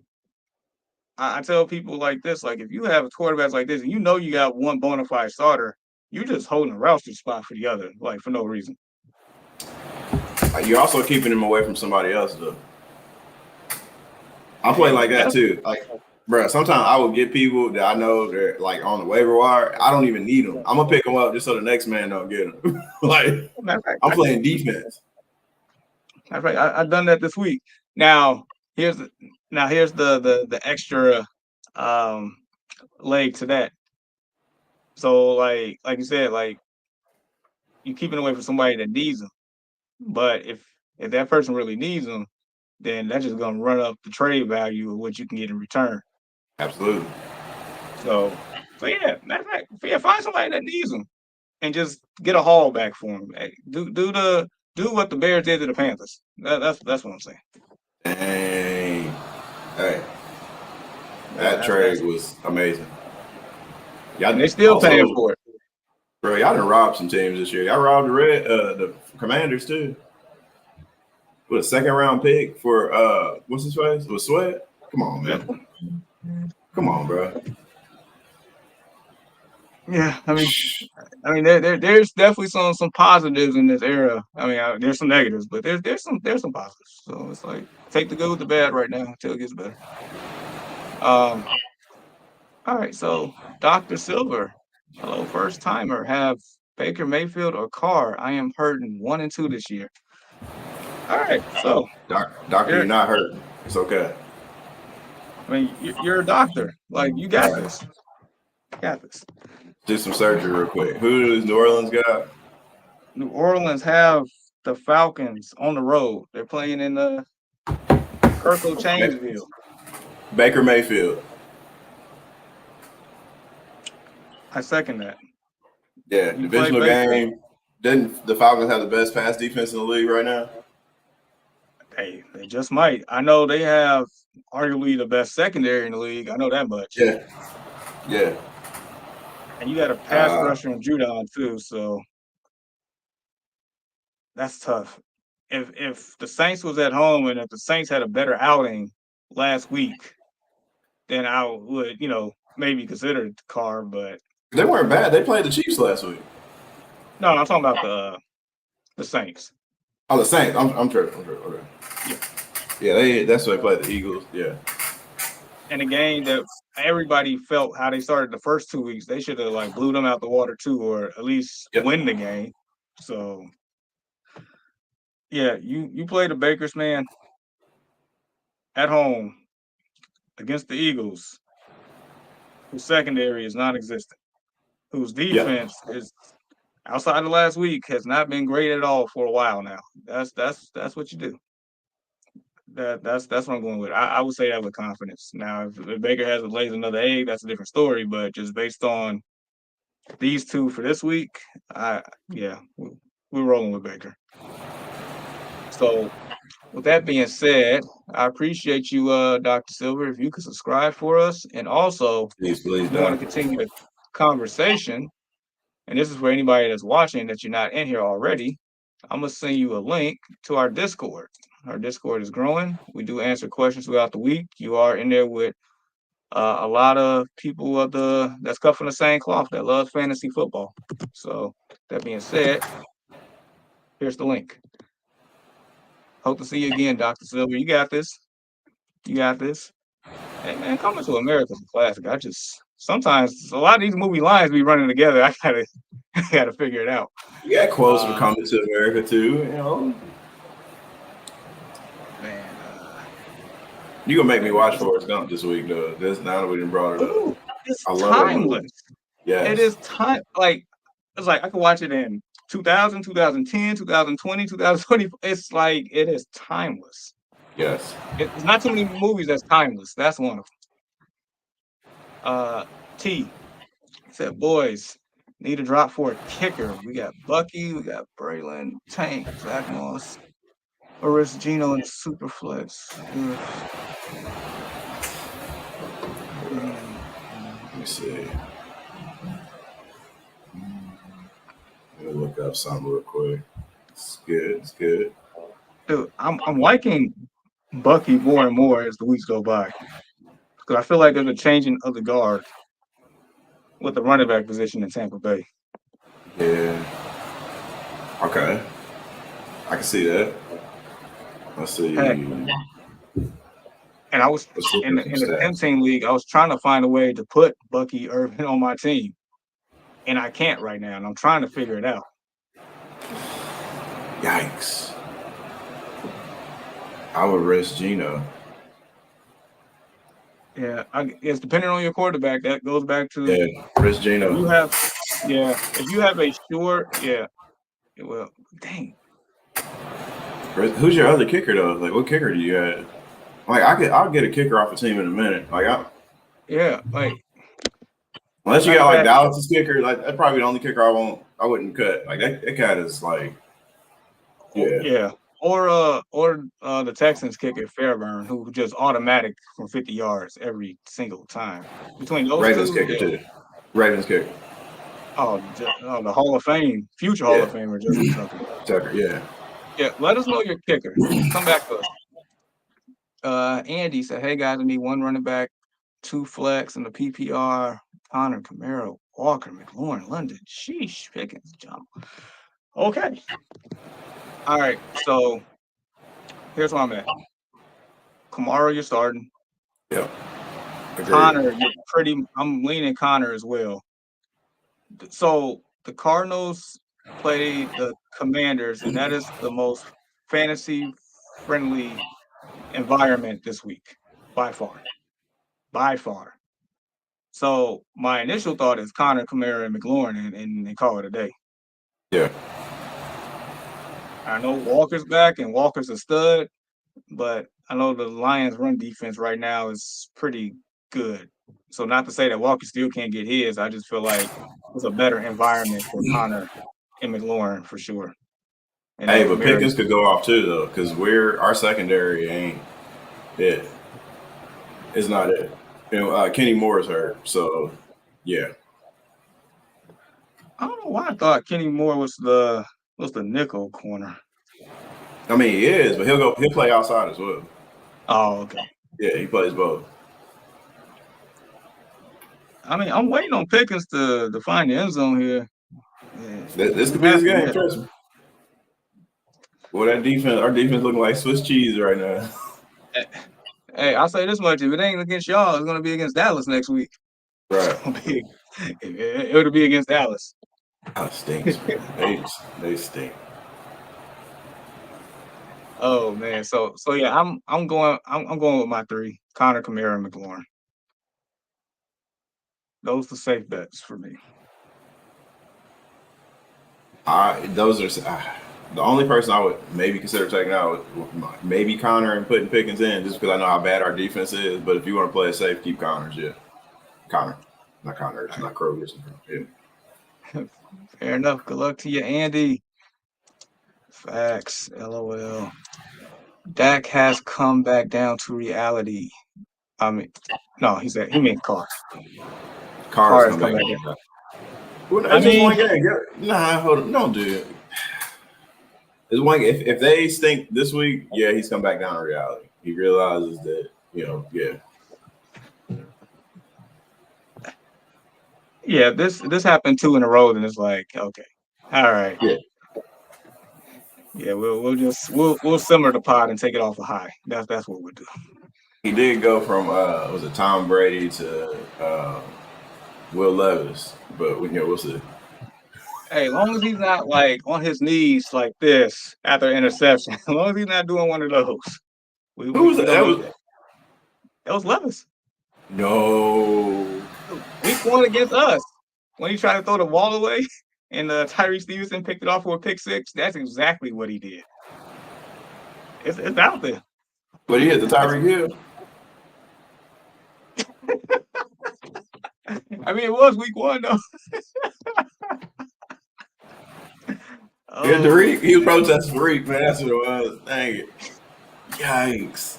I tell people like this, like if you have quarterbacks like this and you know you got one bona fide starter, you're just holding a roster spot for the other, like for no reason. You're also keeping him away from somebody else, though. I play like that too. Like, bro, sometimes I will get people that I know they're like on the waiver wire. I don't even need them. I'm gonna pick them up just so the next man don't get them. Like, I'm playing defense. That's right. I've done that this week. Now here's the extra leg to that. So like you said, like you keeping away from somebody that needs them. But if that person really needs them, then that's just gonna run up the trade value of what you can get in return. Absolutely. So yeah, matter of fact, find somebody that needs them and just get a haul back for them. Hey, do what the Bears did to the Panthers. That's what I'm saying. Dang. Hey, that trade was amazing. And they still paying for it. Bro, y'all done robbed some teams this year. Y'all robbed the Commanders too. With a 2nd round pick for what's his face? With Sweat? Come on, man. Come on, bro. Yeah, I mean, there's definitely some positives in this era. I mean, there's some negatives, but there's some positives. So it's like take the good with the bad right now until it gets better. Um, all right, so Dr. Silver, hello, first timer. Have Baker Mayfield or Carr? I am hurting 1 and 2 this year. All right, so Doctor, you're you're, not hurting. It's okay. I mean, you're a doctor. Like you got All right. this. You got this. Do some surgery real quick. Who does New Orleans got? New Orleans have the Falcons on the road. They're playing in the Kirko Chainsville. Baker Mayfield. I second that. Yeah, You play divisional Baker. game. Didn't the Falcons have the best pass defense in the league right now? Hey, they just might. I know they have arguably the best secondary in the league. I know that much. Yeah, yeah. And you got a pass Uh, rusher in Judon too, so that's tough. If the Saints was at home and if the Saints had a better outing last week, then I would, maybe consider the Carr. But they weren't bad. They played the Chiefs last week. no, I'm talking about the Saints. Oh, the Saints. I'm tripping. Okay. Yeah. Yeah, that's why they played the Eagles. Yeah. And a game that everybody felt how they started the first 2 weeks, they should have like blew them out the water too, or at least Yep. win the game. So yeah, you play the Bakers, man, at home against the Eagles, whose secondary is non-existent, whose defense is outside of last week has not been great at all for a while now. That's what you do. That's what I'm going with. I would say that with confidence. Now, if Baker has lays another egg, that's a different story. But just based on these two for this week, we're rolling with Baker. So with that being said, I appreciate you, Dr. Silver. If you could subscribe for us, and also Please, if you want to continue the conversation, and this is for anybody that's watching that you're not in here already, I'm gonna send you a link to our Discord. Our Discord is growing. We do answer questions throughout the week. You are in there with a lot of people that's cut from the same cloth that love fantasy football. So that being said, here's the link. Hope to see you again, Dr. Silver. You got this. You got this. Hey man, Coming to America is a classic. I just sometimes a lot of these movie lines be running together. I gotta figure it out. You got quotes from Coming to America too, Man, you gonna make me watch Forrest Gump this week, though. This now that we done brought it up. It's I love timeless. Yeah, It is time. Like it's like I could watch it in 2000, 2010, 2020, 2020. It's like it is timeless. Yes. It's not too many movies that's timeless. That's one of them. T said, boys, need a drop for a kicker. We got Bucky, we got Braylon, Tank, Zach Moss, Oris Gino, and Superflex. Let me see. Let me look up something real quick. It's good. It's good. Dude, I'm liking Bucky more and more as the weeks go by. Because I feel like there's a changing of the guard with the running back position in Tampa Bay. Yeah. Okay. I can see that. Let's see. Heck, and I was in the 10-team league, I was trying to find a way to put Bucky Irvin on my team. And I can't right now, and I'm trying to figure it out. Yikes. I would risk Gino. Yeah, it's depending on your quarterback. That goes back to risk Gino. If you have a sure, well, dang. Who's your other kicker though? Like, what kicker do you have? Like, I'll get a kicker off a team in a minute. Like, unless you got like Dallas's kicker, like that's probably the only kicker I wouldn't cut. Like that cat is like, or the Texans kicker Fairburn, who just automatic from 50 yards every single time. Between those Ravens two, kicker too. Ravens kicker. Oh, the Hall of Fame, future Hall of Famer, Justin Tucker. Yeah. Let us know your kicker. Come back to us. Andy said, "Hey guys, I need one running back 2 flex in the PPR. Connor, Camaro, Walker, McLaurin, London. Sheesh, Pickens, John. Okay. All right. So here's where I'm at. Kamara, you're starting. Yep. Agreed. Connor, I'm leaning Connor as well. So the Cardinals play the Commanders, and that is the most fantasy friendly environment this week by far. By far. So my initial thought is Connor, Kamara, and McLaurin, and they call it a day. Yeah. I know Walker's back, and Walker's a stud, but I know the Lions' run defense right now is pretty good. So not to say that Walker still can't get his. I just feel like it's a better environment for Connor and McLaurin for sure. And Hey, then but Kamara, Pickens could go off too though, because our secondary ain't it. It's not it. You know, Kenny Moore's hurt, so yeah. I don't know why I thought Kenny Moore was the nickel corner. I mean, he is, but he'll play outside as well. Oh, okay. Yeah, he plays both. I mean, I'm waiting on Pickens to find the end zone here. Yeah. This could be his game. Trust me. Well, our defense looking like Swiss cheese right now. Hey, I'll say this much: if it ain't against y'all, it's gonna be against Dallas next week. Right. It'll be against Dallas. That stinks, man. They stink. Oh man, so yeah, I'm going with my 3: Connor, Kamara, and McLaurin. Those are safe bets for me. Those are the only person I would maybe consider taking out. Maybe Connor and putting Pickens in, just because I know how bad our defense is. But if you want to play it safe, keep Connors. Yeah, Connor, not Connor. It's not Kroger. Yeah. Fair enough. Good luck to you, Andy. Facts. LOL. Dak has come back down to reality. I mean, no, he means Carr. Carr has come back down. Well, it's just one game. Nah, hold on. Don't do it. It's one. If they stink this week, yeah, he's come back down to reality. He realizes that, yeah. Yeah, this happened 2 in a row, and it's like, okay, all right. Yeah, we'll simmer the pot and take it off a high. That's what we'll do. He did go from was it Tom Brady to Will Levis, but we'll see. Hey, as long as he's not like on his knees like this after interception, as long as he's not doing one of those. Who was that? That was Levis. No. Week 1 against us. When he tried to throw the ball away and Tyree Stevenson picked it off for a pick 6, that's exactly what he did. It's out there. But he hit the Tyreek Hill. I mean, it was week 1 though. He was protesting Reek, man. That's what it was. Dang it. Yikes.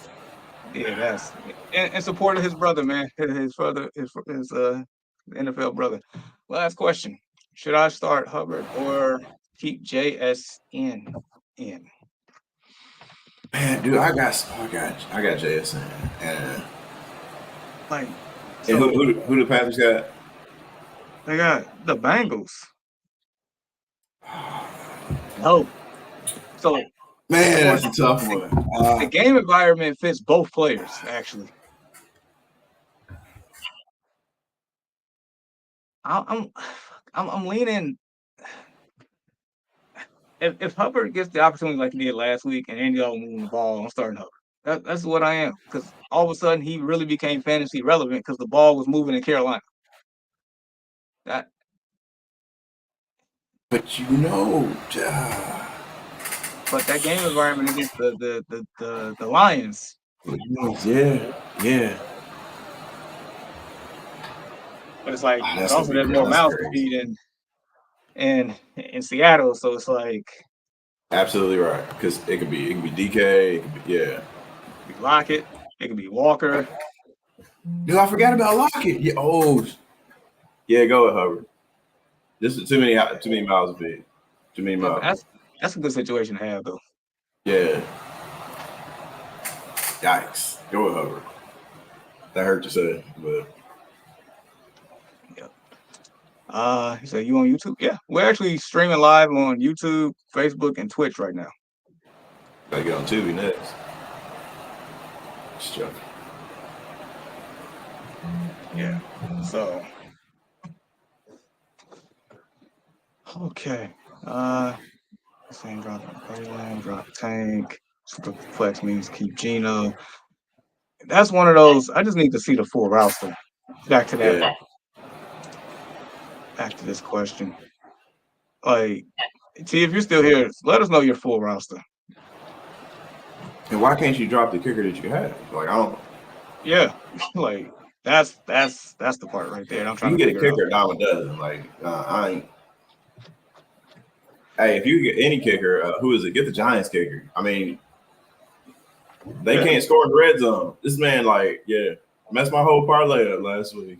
Yeah, that's in support of his brother, man. His brother, his NFL brother. Last question: should I start Hubbard or keep JSN in? Man, dude, I got JSN. And like, so, who the Panthers got? They got the Bengals. No. So, man, that's a tough one. The game environment fits both players, actually. I'm leaning. If Hubbard gets the opportunity like he did last week and Andy all moving the ball, I'm starting Hubbard. That's what I am, because all of a sudden he really became fantasy relevant because the ball was moving in Carolina. But but that game environment against the Lions. Yeah. But it's like also there's more mouths to feed in Seattle, so it's like absolutely right, because it could be DK, it could be it could be Lockett, it could be Walker. Dude, I forgot about Lockett. Yeah, go with Hubbard. This is too many miles to feed. Too many miles. That's a good situation to have, though. Yeah. Yikes. Go with Hubbard. That hurt to say, but He said, you on YouTube? Yeah, we're actually streaming live on YouTube, Facebook, and Twitch right now. gotta get on TV next. Just joking. Yeah. So, okay. Saying drop Braylon, drop Tank. Super flex means keep Gino. That's one of those. I just need to see the full roster. Back to that. Yeah. Back to this question. Like, see if you're still here. Let us know your full roster. And why can't you drop the kicker that you have? Like I don't. Yeah, like that's the part right there. I'm trying You to can get a figure out. kicker, dime a dozen. Like I ain't. Hey, if you get any kicker, who is it? Get the Giants kicker. I mean, they can't score in the red zone. This man, like, messed my whole parlay up last week.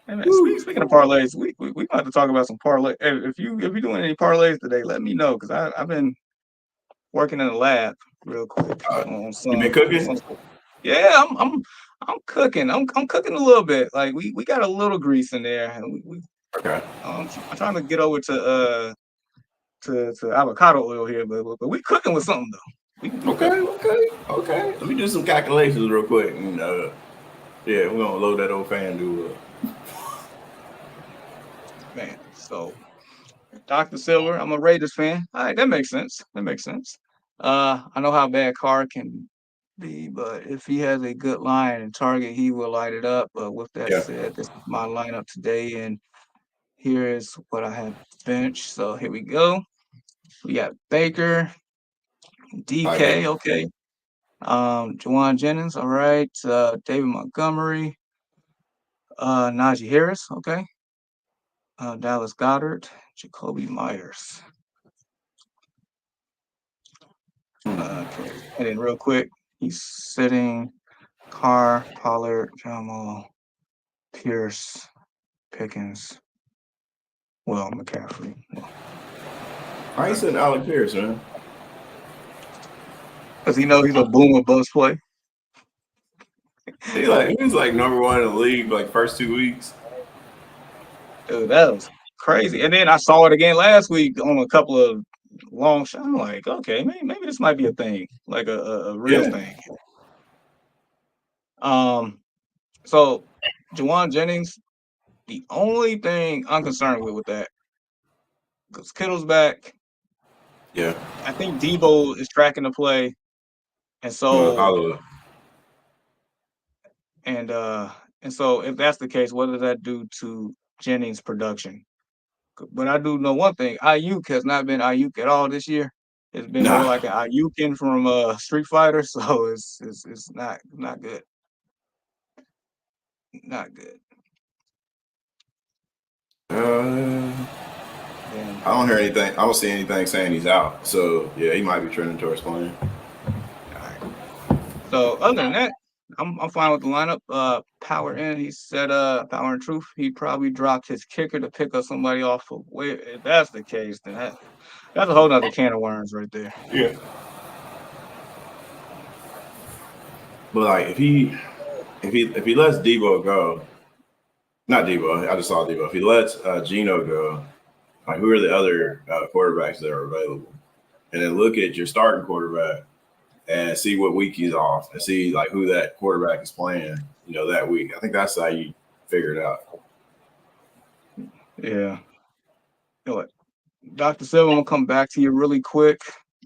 Hey man, speaking of parlays, we about to talk about some parlay. If you're doing any parlays today, let me know because I've been working in the lab real quick on some. You been cooking? Yeah, I'm cooking. I'm cooking a little bit. Like we got a little grease in there. Okay. I'm trying to get over to avocado oil here, but we cooking with something though. Okay. Let me do some calculations real quick. And, we're gonna load that old fan dude up. Man, so Dr. Silver, I'm a Raiders fan. All right, that makes sense. I know how bad Carr can be, but if he has a good line and target, he will light it up. But with that said, this is my lineup today, and here is what I have benched. So here we go. We got Baker, DK, okay. Juwan Jennings, all right. David Montgomery, Najee Harris, okay. Dallas Goedert, Jacoby Myers. Okay, and then real quick, he's sitting Carr, Pollard, Jamal, Pierce, Pickens, McCaffrey. I ain't sitting Alec Pierce, man. Because he's a boomer bust play. He was like number one in the league like first 2 weeks. Dude, that was crazy. And then I saw it again last week on a couple of long shots. I'm like, okay, maybe this might be a thing, like a real thing. So Juwan Jennings, the only thing I'm concerned with that, because Kittle's back. Yeah. I think Debo is tracking the play. And so and so if that's the case, what does that do to Jennings' production? But I do know one thing: Ayuk has not been Ayuk at all this year. It's been more like an Ayukin from Street Fighter, so it's not good. Not good. I don't hear anything. I don't see anything saying he's out. So yeah, he might be trending towards playing. All right. So other than that, I'm fine with the lineup. Power in, he said Power and Truth, he probably dropped his kicker to pick up somebody off of where. If that's the case, then that's a whole nother can of worms right there. Yeah. But like if he lets Debo go, not Debo, I just saw Debo. If he lets Gino go, like who are the other quarterbacks that are available? And then look at your starting quarterback and see what week he's off and see like who that quarterback is playing, that week. I think that's how you figure it out. Yeah. You know what? Dr. Silva, I'm gonna come back to you really quick.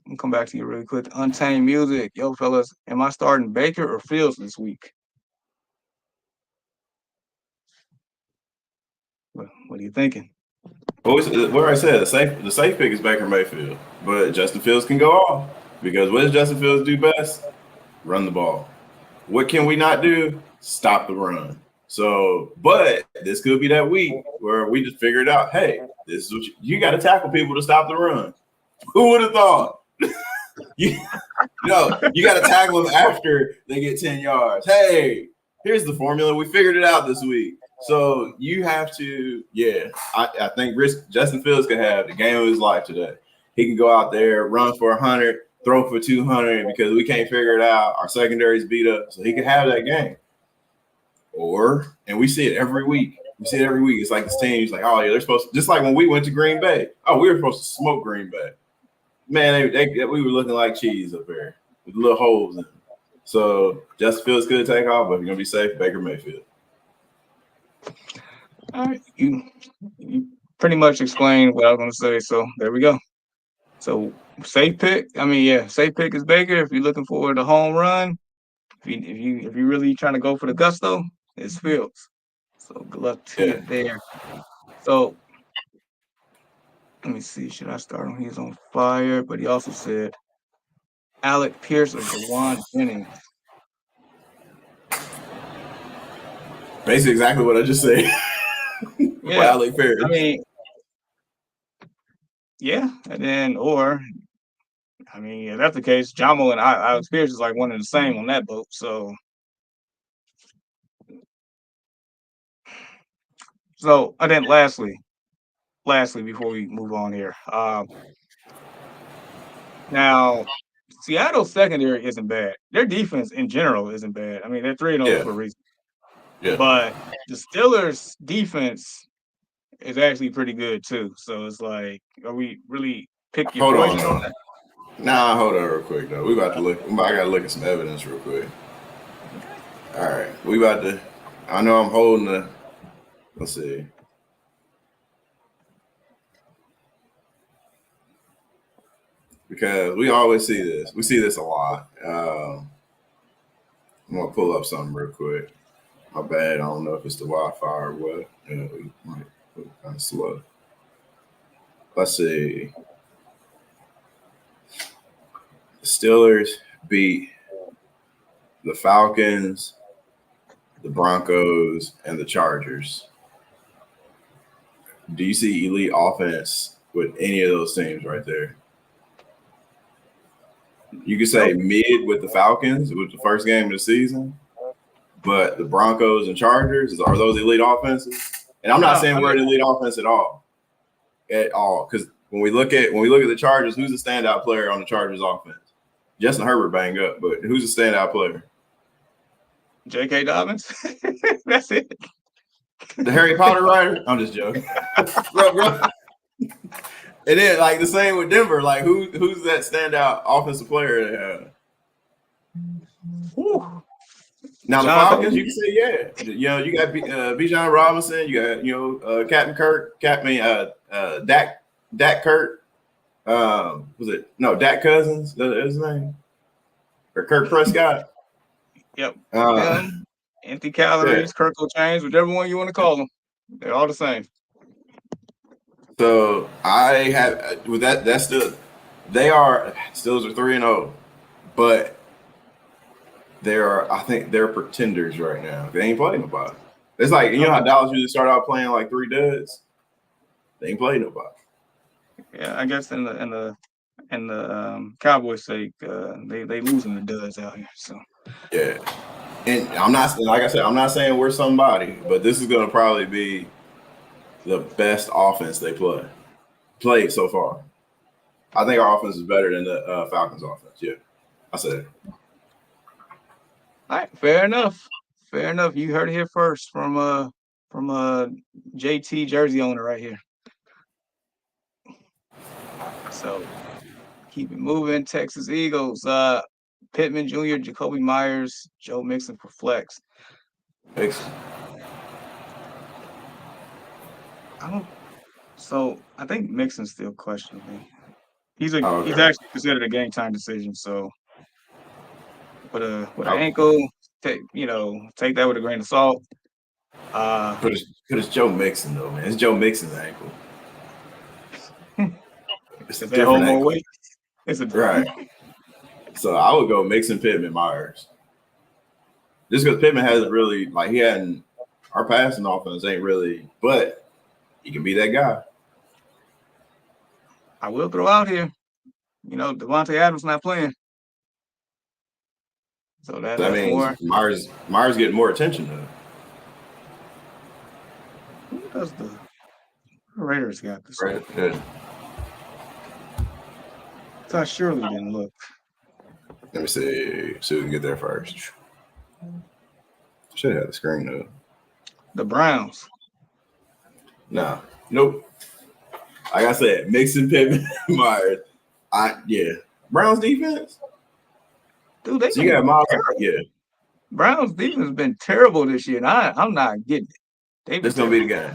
Untamed Music. Yo, fellas, am I starting Baker or Fields this week? What are you thinking? What I said, the safe pick is Baker Mayfield, but Justin Fields can go off because what does Justin Fields do best? Run the ball. What can we not do? Stop the run. So, but this could be that week where we just figured out, hey, this is what you got to tackle people to stop the run. Who would have thought? you got to tackle them after they get 10 yards. Hey, here's the formula. We figured it out this week. So you have to, I think Justin Fields could have the game of his life today. He can go out there, run for 100, throw for 200 because we can't figure it out. Our secondary's beat up, so he can have that game. And we see it every week. It's like this team's like, oh yeah, they're supposed to, just like when we went to Green Bay. Oh, we were supposed to smoke Green Bay. Man, we were looking like cheese up there with little holes in it. So Justin Fields could take off, but if you're gonna be safe, Baker Mayfield. All right, you pretty much explained what I was going to say. So there we go. So safe pick. Safe pick is Baker. If you're looking for the home run, if you're really trying to go for the gusto, it's Fields. So good luck to you there. So let me see. Should I start him? He's on fire, but he also said Alec Pierce or Jawan Jennings. Basically, exactly what I just said. Yeah, Alec Pierce. And then if that's the case, Jamo and Alex Pierce is like one and the same on that boat. So and then lastly, before we move on here, now Seattle's secondary isn't bad. Their defense in general isn't bad. I mean, they're 3-0 for a reason. Yeah. But the Steelers' defense is actually pretty good too. So it's like, are we really pick your poison on that? Nah, hold on real quick though. We about to look. I gotta look at some evidence real quick. All right, we about to. I know I'm holding the. Let's see. Because we always see this. We see this a lot. I'm gonna pull up something real quick. My bad. I don't know if it's the Wi-Fi or what. We might look kind of slow. Let's see. The Steelers beat the Falcons, the Broncos, and the Chargers. Do you see elite offense with any of those teams right there? You could say mid with the Falcons with the first game of the season, but the Broncos and Chargers, are those elite offenses? And I'm not saying we're an elite offense at all. Because when we look at the Chargers, who's the standout player on the Chargers offense? Justin Herbert banged up, but who's the standout player? J.K. Dobbins. That's it. The Harry Potter writer? I'm just joking. bro. And then, like, the same with Denver. Like, who's that standout offensive player they have? Now, the Falcons, you can say, yeah. You know, you got Bijan Robinson. You got, Captain Kirk. Dak Kirk. Dak Cousins? That's his name? Or Kirk Prescott? Yep. Empty calories, Kirk James, whichever one you want to call them. They're all the same. So I have with that. That's still Steelers are 3-0, but I think they're pretenders right now. They ain't playing nobody. It's like, you know how Dallas usually start out playing like 3 duds. They ain't playing nobody. Yeah, I guess in the Cowboys' sake, they losing the duds out here. So yeah, and I'm not saying we're somebody, but this is gonna probably be the best offense they played so far. I think our offense is better than the Falcons' offense. Yeah, I said it. All right, fair enough. You heard it here first from JT jersey owner right here. So keep it moving. Texas Eagles. Pittman Jr., Jacoby Myers, Joe Mixon for flex. Mixon. I think Mixon's still questionable. He's actually considered a game time decision. So with an ankle, take that with a grain of salt. But it's Joe Mixon though, man. It's Joe Mixon's ankle. It's a different ankle. Weight. Right. So I would go Mixon, Pittman, Myers. Just because Pittman hasn't really, our passing offense ain't really, but he can be that guy. I will throw out here, Devontae Adams not playing. So that means more. Myers getting more attention though. Who does the Raiders got this? Right. Yeah. thought Shirley didn't look. Let me see. So we can get there first. Should have had the screen up. The Browns. Nah. Nope. Like I said, Mixon, Pittman, Myers. Browns defense. Dude, they So you got Miles. Yeah. Browns defense has been terrible this year, and I'm not getting it. This is gonna be the game.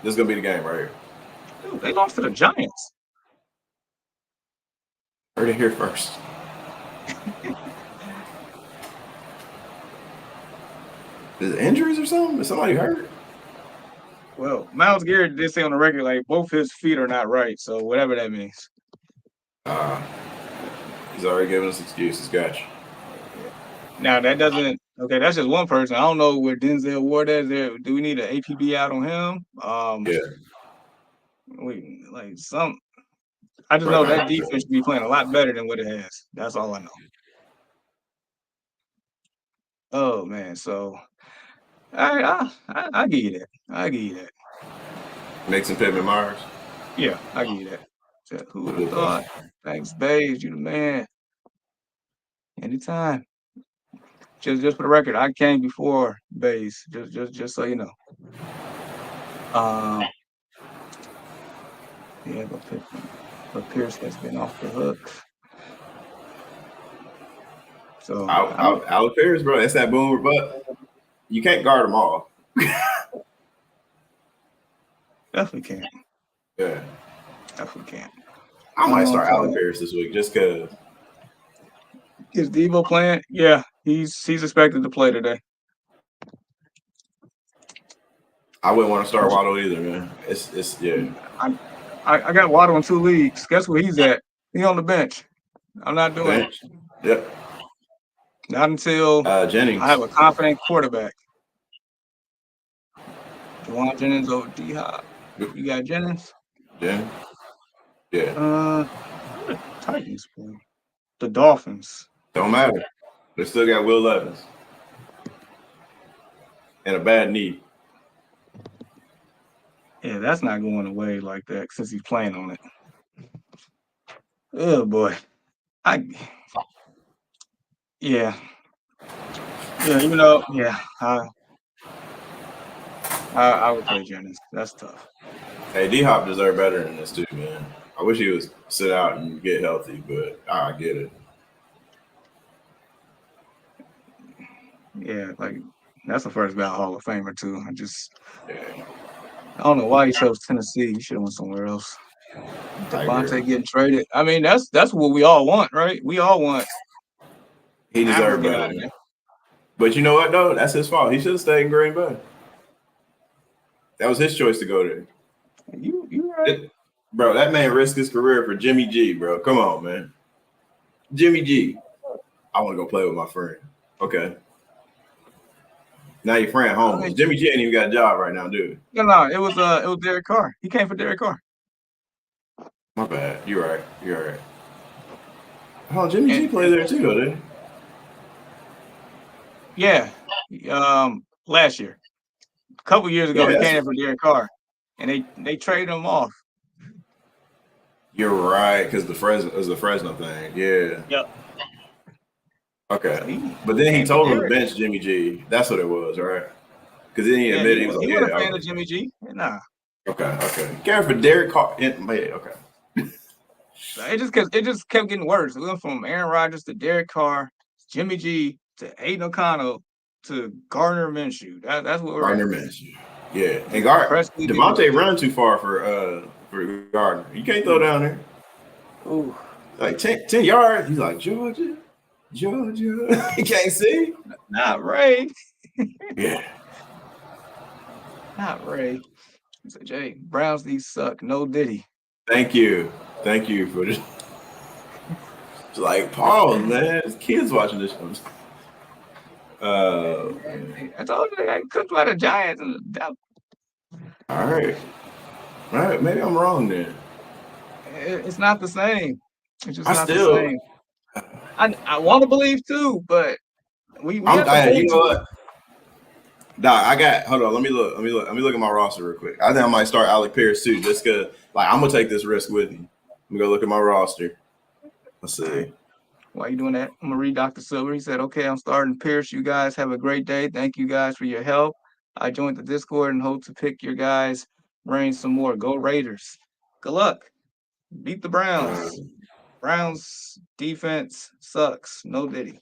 This is gonna be the game right here. Dude, they lost to the Giants. Heard it here first. Is it injuries or something? Is somebody hurt? Well, Myles Garrett did say on the record like both his feet are not right, so whatever that means. He's already giving us excuses. Gotcha. Now that doesn't okay. That's just one person. I don't know where Denzel Ward is. There, do we need an APB out on him? Yeah. I just know that defense should be playing a lot better than what it has. That's all I know. Oh man, so I give you that. I give you that. Mixon, Pittman, Myers. Yeah, I give you that. So, who would have thought? Thanks, Bays. You the man. Anytime. Just for the record, I came before Bays. Just so you know. Yeah, but Pierce has been off the hook. So Alec Pierce, bro, that's that boomer, but you can't guard them all. Definitely can't. Yeah. Definitely can't. I might start Alec Pierce this week just because. Is Devo playing? Yeah, he's expected to play today. I wouldn't want to start Waddle either, man. It's yeah. I got Waddle in 2 leagues. Guess where he's at? He's on the bench. I'm not doing it. Yep. Not until Jennings. I have a confident quarterback. Juwan Jennings over D-Hop. You got Jennings? Jennings? Yeah. Who the Titans play? The Dolphins. Don't matter. They still got Will Levis. And a bad knee. Yeah, that's not going away like that since he's playing on it. Oh boy. Yeah, even though, I would play Jennings. That's tough. Hey, D-Hop deserved better than this too, man. I wish he was sit out and get healthy, but I get it. Yeah, like that's the first ballot Hall of Famer too. I don't know why he chose Tennessee. He should have went somewhere else. Devontae getting traded. I mean, that's what we all want, right? We all want. He deserved better. But you know what, though? That's his fault. He should have stayed in Green Bay. That was his choice to go there. You right. Bro, that man risked his career for Jimmy G, bro. Come on, man. Jimmy G. I want to go play with my friend. Okay. Now your friend home. Jimmy G ain't even got a job right now, dude. No. It was Derek Carr. He came for Derek Carr. My bad. You're right. Oh, Jimmy G played there too, though, didn't he? Yeah. Last year. A couple years ago, he came in for Derek Carr. And they traded him off. You're right, because it was the Fresno thing. Yeah. Yep. Okay. But then he told him to bench Jimmy G. That's what it was, right? Because then he admitted he was like, wasn't a fan of Jimmy G. Nah. Okay. Care for Derek Carr. Okay. It just kept getting worse. It went from Aaron Rodgers to Derek Carr, Jimmy G to Aiden O'Connell to Gardner Minshew. That's what we're Gardner Minshew. Yeah. And Devontae run too far for Gardner. You can't throw down there. Ooh. Like 10 yards. He's like, Georgia. You can't see? Not Ray. Yeah. Not Ray. He said, Jay, Browns, these suck. No Diddy. Thank you for just like pause, man. There's kids watching this show. I told you I cooked by the Giants. All right. Maybe I'm wrong then. It's not the same. It's just not the same. I want to believe too, but you know what? Doc, hold on. Let me look at my roster real quick. I think I might start Alec Pierce too, just because I'm gonna take this risk with me. I'm gonna go look at my roster. Let's see. While you doing that, I'm gonna read Dr. Silver. He said, "Okay, I'm starting Pierce. You guys have a great day. Thank you guys for your help. I joined the Discord and hope to pick your guys' brains some more. Go Raiders! Good luck. Beat the Browns. Browns defense sucks. No Diddy."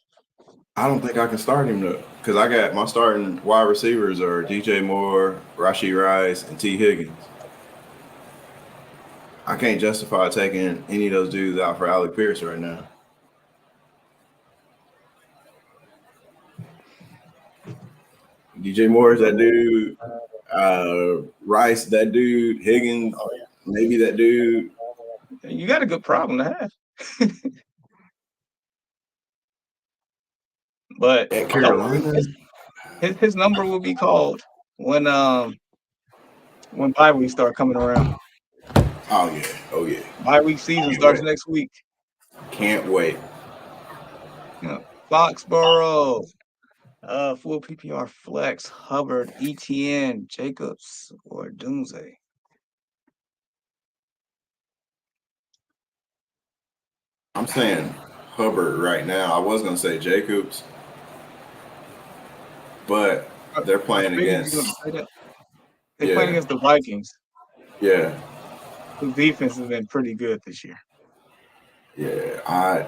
I don't think I can start him though, because I got my starting wide receivers are DJ Moore, Rashee Rice, and T. Higgins. I can't justify taking any of those dudes out for Alec Pierce right now. DJ Moore is that dude. Rice, that dude. Higgins, maybe that dude. You got a good problem to have. But At Carolina, his number will be called when bye weeks start coming around. Oh yeah. Bye week season starts next week. Can't wait. Foxborough, full PPR flex, Hubbard, ETN, Jacobs, or Doomsday. I'm saying Hubbard right now. I was gonna say Jacobs, but they're playing against. They're playing against the Vikings. Yeah. Whose defense has been pretty good this year. Yeah, I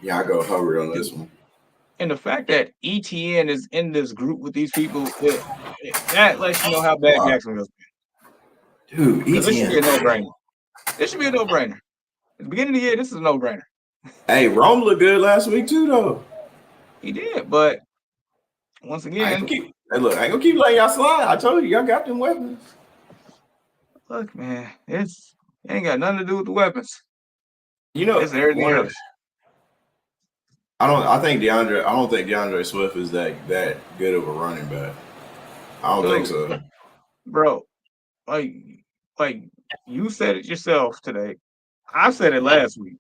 go Hubbard on this one. And the fact that ETN is in this group with these people, that lets you know how bad Jacksonville's been. Dude, ETN. This should be a no-brainer. This should be a no-brainer. At the beginning of the year, this is a no-brainer. Hey, Rome looked good last week too, though. He did, but once again, I ain't gonna keep letting y'all slide. I told you, y'all got them weapons. Look, man, it ain't got nothing to do with the weapons. You know, it's everything else. I don't think DeAndre Swift is that good of a running back. I don't think so. Bro, like you said it yourself today. I said it last week.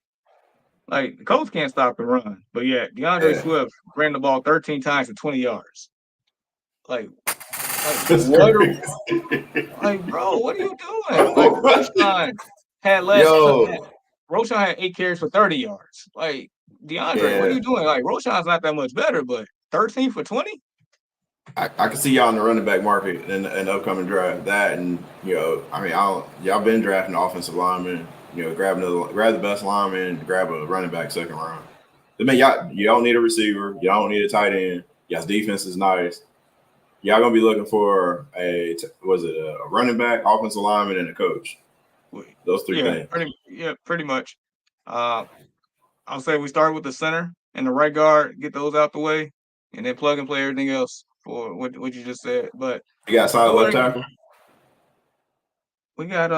Like, the Colts can't stop the run. But yeah, DeAndre Swift ran the ball 13 times for 20 yards. Like what bro, what are you doing? Like, Roschon had Roschon had 8 carries for 30 yards. Like, DeAndre, what are you doing? Like, Roschon's not that much better, but 13 for 20? I can see y'all in the running back market in the upcoming draft. That and y'all been drafting offensive linemen. Grab the best lineman, grab a running back second round. I mean, you don't need a receiver, you don't need a tight end. Y'all's defense is nice. Y'all gonna be looking for a running back, offensive lineman, and a coach. Those three things. Pretty much. I'll say we start with the center and the right guard, get those out the way, and then plug and play everything else for what you just said. But you got solid left tackle. We got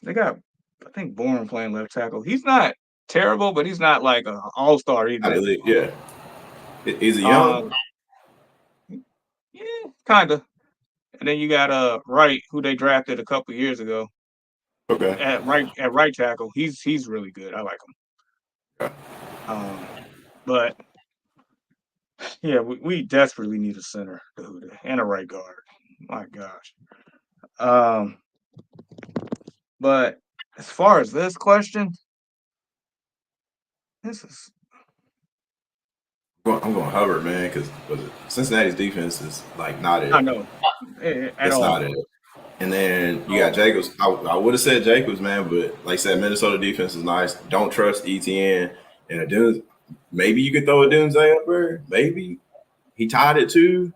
they got, I think, Bourne playing left tackle. He's not terrible, but he's not like an all-star either. Yeah. Is he young? Yeah, kind of. And then you got Wright, who they drafted a couple years ago. Okay. At right tackle, he's really good. I like him. Okay. But yeah, we desperately need a center, dude, and a right guard. My gosh. But as far as this question, I'm going Hubbard, man, because Cincinnati's defense is like not it. I know. It's not it. And then you got Jacobs. I would have said Jacobs, man, but like I said, Minnesota defense is nice. Don't trust ETN and Aduns. Maybe you could throw a Doomsday up there. Maybe he tied it too,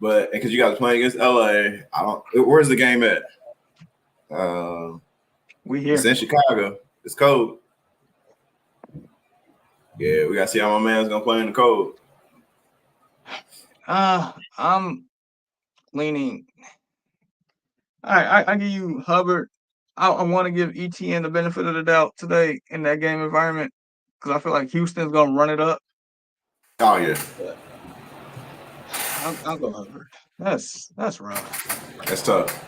but because you guys playing against LA, I don't. Where's the game at? We here. It's in Chicago. It's cold. Yeah, we gotta see how my man's gonna play in the cold. I'm leaning. I give you Hubbard. I want to give ETN the benefit of the doubt today in that game environment because I feel like Houston's gonna run it up. Oh yeah. I'll go Hubbard. That's rough. That's tough.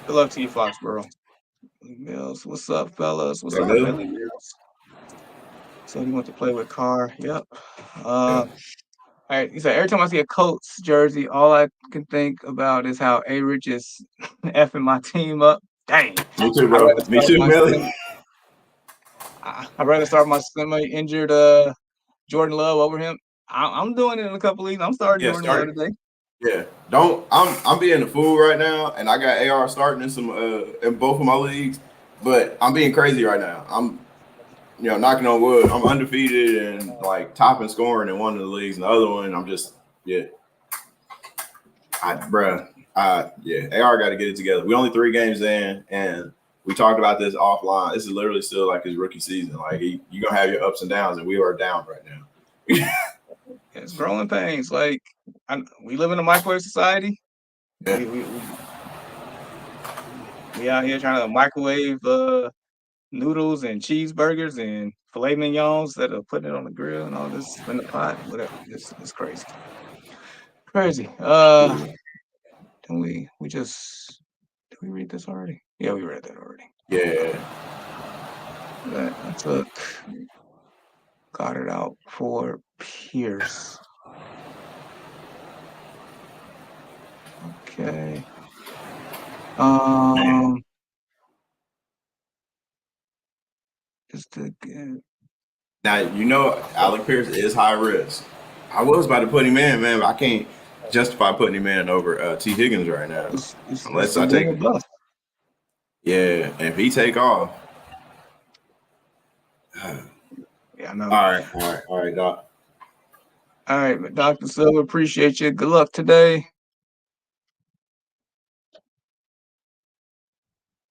Good luck to you, Foxborough. Mills, what's up, fellas? What's up, Billy Mills? So you want to play with Carr? Yep. All right. He said, every time I see a Colts jersey, all I can think about is how A-Rich is effing my team up. Dang. Me too, bro. Me too, Billy. I'd rather start my semi-injured Jordan Love over him. I'm doing it in a couple leagues. I'm starting Yeah, Jordan Love start. today. Yeah, don't. I'm being a fool right now, and I got AR starting in both of my leagues, but I'm being crazy right now. I'm knocking on wood. I'm undefeated and like top in scoring in one of the leagues, and the other one I'm just AR got to get it together. We only 3 games in, and we talked about this offline. This is literally still like his rookie season. Like you're gonna have your ups and downs, and we are down right now. It's growing pains. Like we live in a microwave society. Yeah. We out here trying to microwave noodles and cheeseburgers and filet mignons that are putting it on the grill and all this in the pot. Whatever. It's crazy. Crazy. Did we read this already? Yeah, we read that already. Yeah. I took got it out for Pierce. Okay. Just to now Alec Pierce is high risk. I was about to put him in, man, but I can't justify putting him in over T. Higgins right now. Unless I take it. Yeah, and if he take off. Yeah, I know. All right, Doc. All right, Dr. Silver, appreciate you. Good luck today.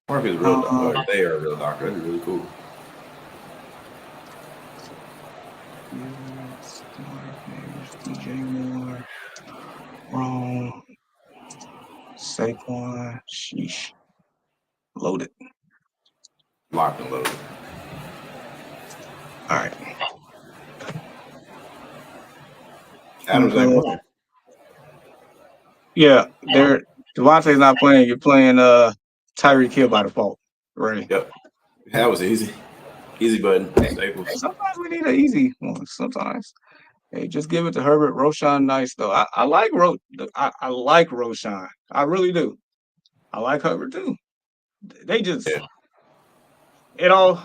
Mark is real doctor. They are a real doctor. That's really cool. DJ Moore, Wrong, Saquon, sheesh, loaded, locked and loaded. All right. Adams ain't playing. Yeah, Devontae's not playing. You're playing Tyreek Hill by default. Right. Yep. That was easy. Easy button. Staples. Sometimes we need an easy one. Sometimes. Hey, just give it to Herbert. Roshan nice though. I like I like Roshan. I really do. I like Herbert too. They just it all.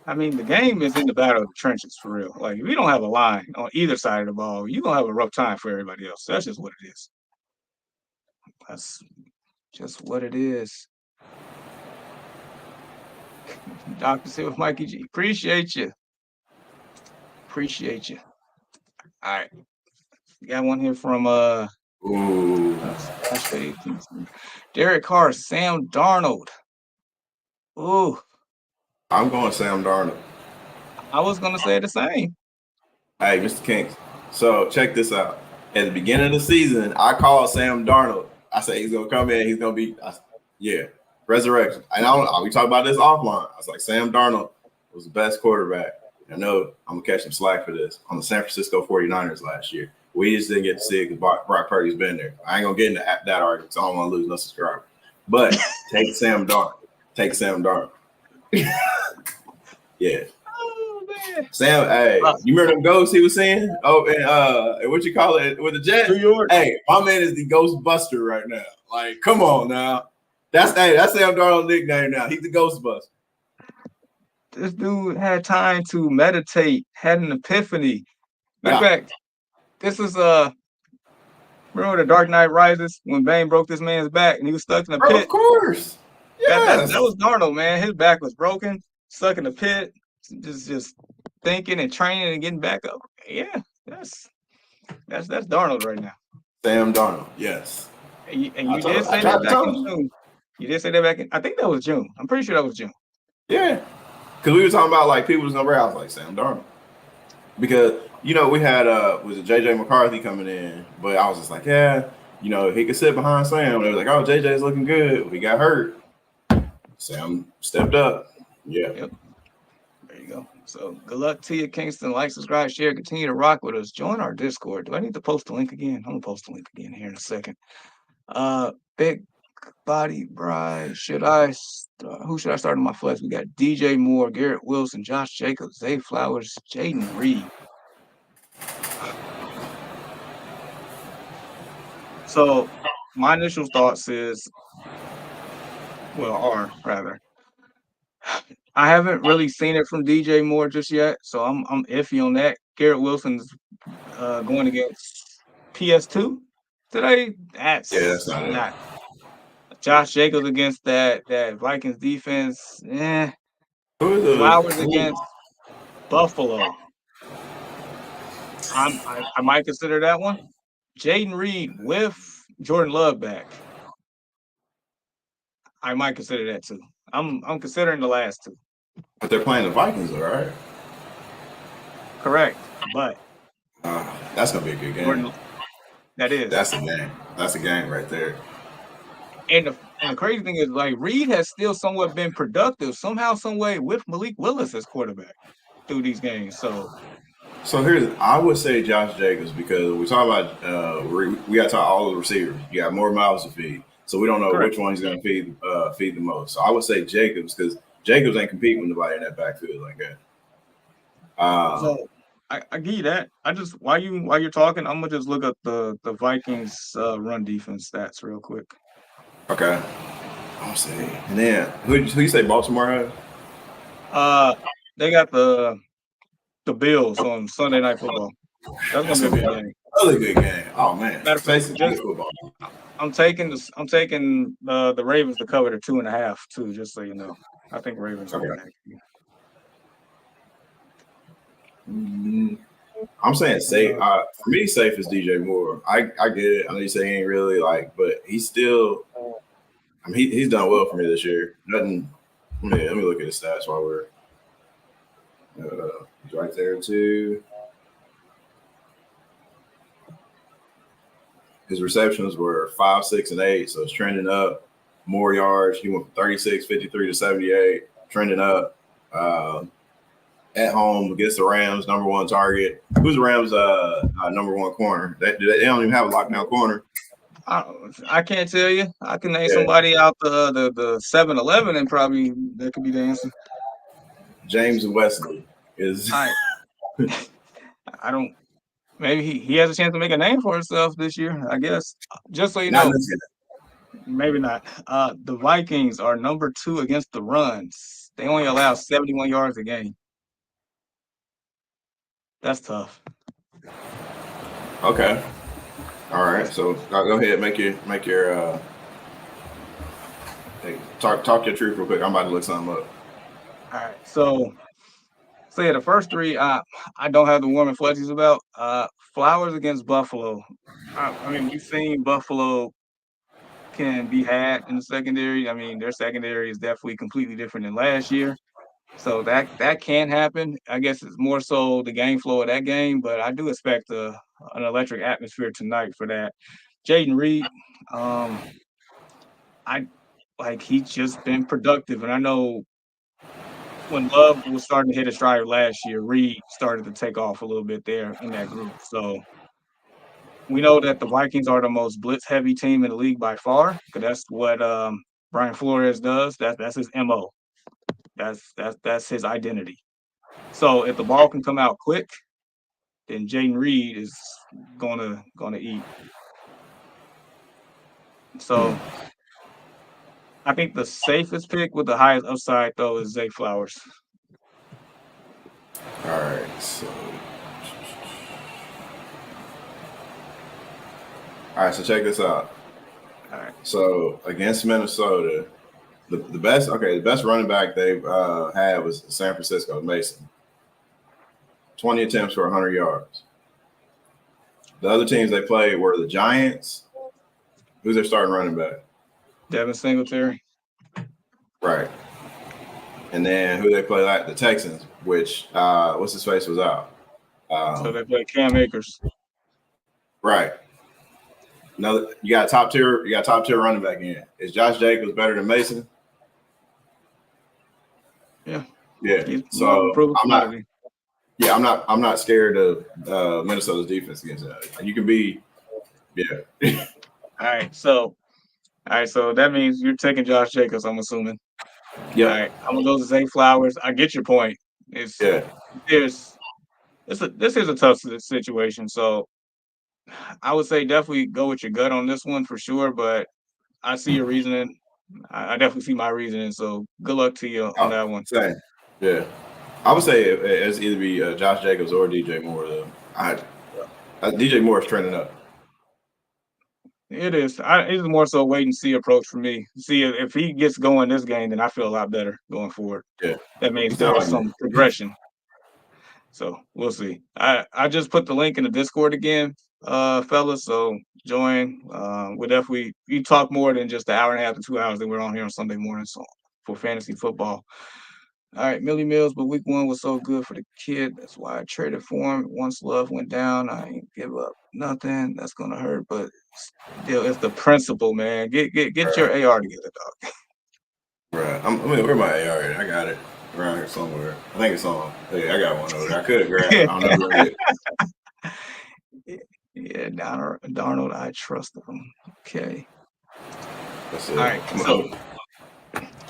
I mean, the game is in the battle of the trenches for real. Like if you don't have a line on either side of the ball, you're gonna have a rough time for everybody else. That's just what it is. That's just what it is. Dr. Silver, Mikey G. Appreciate you. Appreciate you. All right. Got one here from Derek Carr, Sam Darnold. Ooh. I'm going Sam Darnold. I was gonna say the same. Hey, Mr. Kinks. So check this out. At the beginning of the season, I called Sam Darnold. I said he's gonna come in. He's gonna be, resurrection. And we talked about this offline. I was like, Sam Darnold was the best quarterback. I know I'm gonna catch some slack for this on the San Francisco 49ers last year. We just didn't get to see it because Brock Purdy's been there. I ain't gonna get into that argument, so I don't want to lose no subscribers. But take Sam Darnold. Take Sam Darnold. Yeah. Oh man. Sam, hey, you remember them ghosts he was saying? Oh, and what you call it with the Jets? New York. Hey, my man is the Ghostbuster right now. Like, come on now. That's Sam Darnold's nickname now. He's the Ghostbuster. This dude had time to meditate, had an epiphany. Matter of fact, this is remember the Dark Knight Rises when Bane broke this man's back and he was stuck in the pit? Of course. Yes. That was Darnold, man. His back was broken, stuck in the pit, just thinking and training and getting back up. Yeah, that's Darnold right now. Sam Darnold, yes. And you did say that back in June. You did say that back in, I think that was June. I'm pretty sure that was June. Yeah. Because we were talking about like people's number. I was like, Sam Darnold. Because, we had was it JJ McCarthy coming in, but I was just like, he could sit behind Sam. They were like, oh, JJ's looking good. He got hurt. Sam stepped up. Yeah. Yep. There you go. So good luck to you, Kingston. Like, subscribe, share, continue to rock with us. Join our Discord. Do I need to post the link again? I'm gonna post the link again here in a second. Big Body Bride. Who should I start in my flex? We got DJ Moore, Garrett Wilson, Josh Jacobs, Zay Flowers, Jaden Reed. So my initial thoughts are I haven't really seen it from DJ Moore just yet, so I'm iffy on that. Garrett Wilson's going against PS2 today. Yeah, that's That's not it. not Josh Jacobs against that Vikings defense. Who are the Flowers against Buffalo. I might consider that one. Jaden Reed with Jordan Love back. I might consider that too. I'm considering the last two. but they're playing the Vikings, all right. Correct, but That's gonna be a good game. Jordan, that is. That's a game. That's a game right there. And the crazy thing is, like Reed has still somewhat been productive somehow, some way with Malik Willis as quarterback through these games. So So I would say Josh Jacobs because we talk about we got to talk all the receivers. You got more mouths to feed, so we don't know correct. which one he's going to feed the most. So I would say Jacobs because Jacobs ain't competing with nobody in that backfield like that. So I give you that. I just while you're talking, I'm gonna just look up the Vikings run defense stats real quick. Okay, I'll see. And then who you say Baltimore had? They got the Bills on Sunday Night Football. That's That's gonna be gonna a be good game. a really good game. Oh man, Matter of fact, Texas just football. I'm taking the Ravens to cover the 2.5 too, just so you know. I think Ravens Okay. win that game. I'm saying safe. For me, safe is DJ Moore. I get it. I know you say he ain't really like, but he's still. I mean, he's done well for me this year. Nothing. Let me look at his stats while we're. He's right there too. His receptions were 5, 6, and 8, so it's trending up. More yards. He went from 36, 53 to 78, trending up. At home against the Rams, number one target. Who's the Rams' number one corner? They don't even have a lockdown corner. I can't tell you. I can name Yeah. somebody out the 7-Eleven and probably that could be the answer. James Wesley is. I I don't. Maybe he has a chance to make a name for himself this year. I guess. Just so you Not know, this year. maybe not. The Vikings are number 2 against the runs. They only allow 71 yards a game. That's tough. Okay. All right. That's So tough. go ahead, make your hey, talk your truth real quick. I'm about to look something up. All right. So yeah, the first three I don't have the warm and fuzzies about. Flowers against Buffalo. I mean, we've seen Buffalo can be had in the secondary. I mean, their secondary is definitely completely different than last year. So that can happen. I guess it's more so the game flow of that game, but I do expect an electric atmosphere tonight for that. Jaden Reed, I like he's just been productive, and I know when Love was starting to hit a stride last year, Reed started to take off a little bit there in that group. So we know that the Vikings are the most blitz heavy team in the league by far, because that's what Brian Flores does. That's his MO. That's his identity. So if the ball can come out quick, then Jaden Reed is gonna eat. So I think the safest pick with the highest upside though is Zay Flowers. All right. So. All right. So check this out. All right. So against Minnesota, the best running back they've had was San Francisco Mason. 20 attempts for 100 yards. The other teams they played were the Giants. Who's their starting running back? Devin Singletary. Right. And then who they play like the Texans, which what's his face was out. So they play Cam Akers. Right. Another you got top tier running back in. Is Josh Jacobs better than Mason? Yeah. Yeah. He's So I'm not scared of Minnesota's defense against that. You can be All right. So that means you're taking Josh Jacobs, I'm assuming. Yep. All right. I'm gonna go to Zay Flowers. I get your point. This is a tough situation. So I would say definitely go with your gut on this one for sure, but I see your reasoning. I definitely see my reasoning. So good luck to you on Oh, that one. same. Yeah. I would say it's either be Josh Jacobs or DJ Moore. Though DJ Moore is trending up. It is. It's more so wait and see approach for me. See if he gets going this game, then I feel a lot better going forward. Yeah, That means he's not there's like me. some progression. So we'll see. I just put the link in the Discord again, fellas. So join. We definitely you talk more than just the hour and a half to 2 hours that we're on here on Sunday mornings for fantasy football. All right, Millie Mills, but week one was so good for the kid. That's why I traded for him. Once love went down, I ain't give up nothing. That's gonna hurt, but still, it's the principle, man. Get your Right. AR together, dog. Right. Where my AR at? I got it around here somewhere. I think it's on. Hey, I got one over there. I could grab it. I don't know where it is. Yeah, Darnold, I trust him. Okay. That's All it. right. So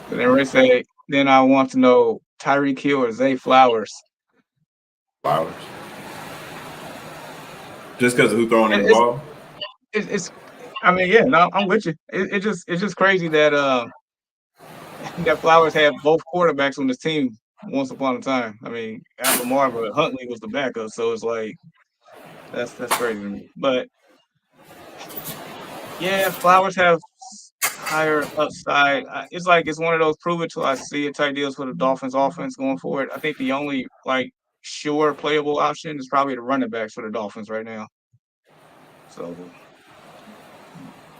then Ray say, then I want to know Tyreek Hill or Zay Flowers. Flowers. Just because of who throwing him the It's, ball? it's I mean, yeah, no, I'm with you. It's just crazy that that Flowers had both quarterbacks on his team once upon a time. I mean, at Lamar, but Huntley was the backup, so it's like that's crazy to me. But yeah, Flowers have higher upside. It's like it's one of those prove it till I see it type deals for the Dolphins offense going forward. I think the only like sure playable option is probably the running backs for the Dolphins right now. So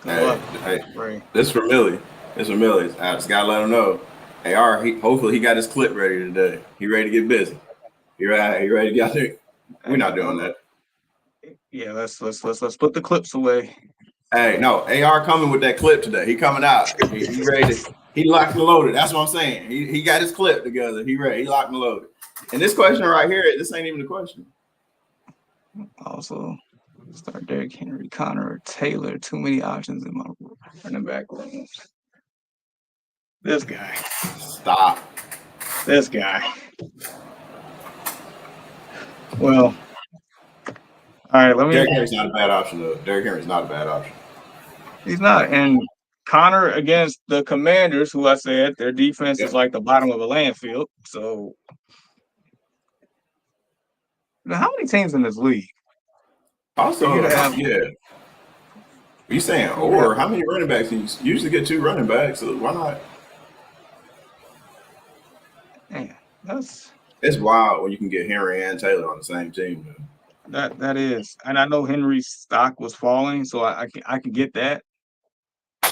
good luck, Hey, Ray. this for Millie. This for Millie. I just gotta let him know. AR, hopefully he got his clip ready today. He ready to get busy. He ready to get out there. We're not doing that. Yeah, let's put the clips away. Hey, no, AR coming with that clip today. He coming out. He ready to, he locked and loaded. That's what I'm saying. He got his clip together. He ready. He locked and loaded. And this question right here, this ain't even the question. Also, start Derrick Henry, Connor, or Taylor. Too many options in my running back room. This guy. Stop. This guy. Well, all right, let me. Derrick Henry's not a bad option, though. Derrick Henry's not a bad option. He's not. And Connor against the Commanders, who I said their defense is like the bottom of a landfill. So, how many teams in this league? Also, yeah. You saying or how many running backs? You usually get 2 running backs, so why not? Man, it's wild when you can get Henry and Taylor on the same team. That is, and I know Henry's stock was falling, so I can get that.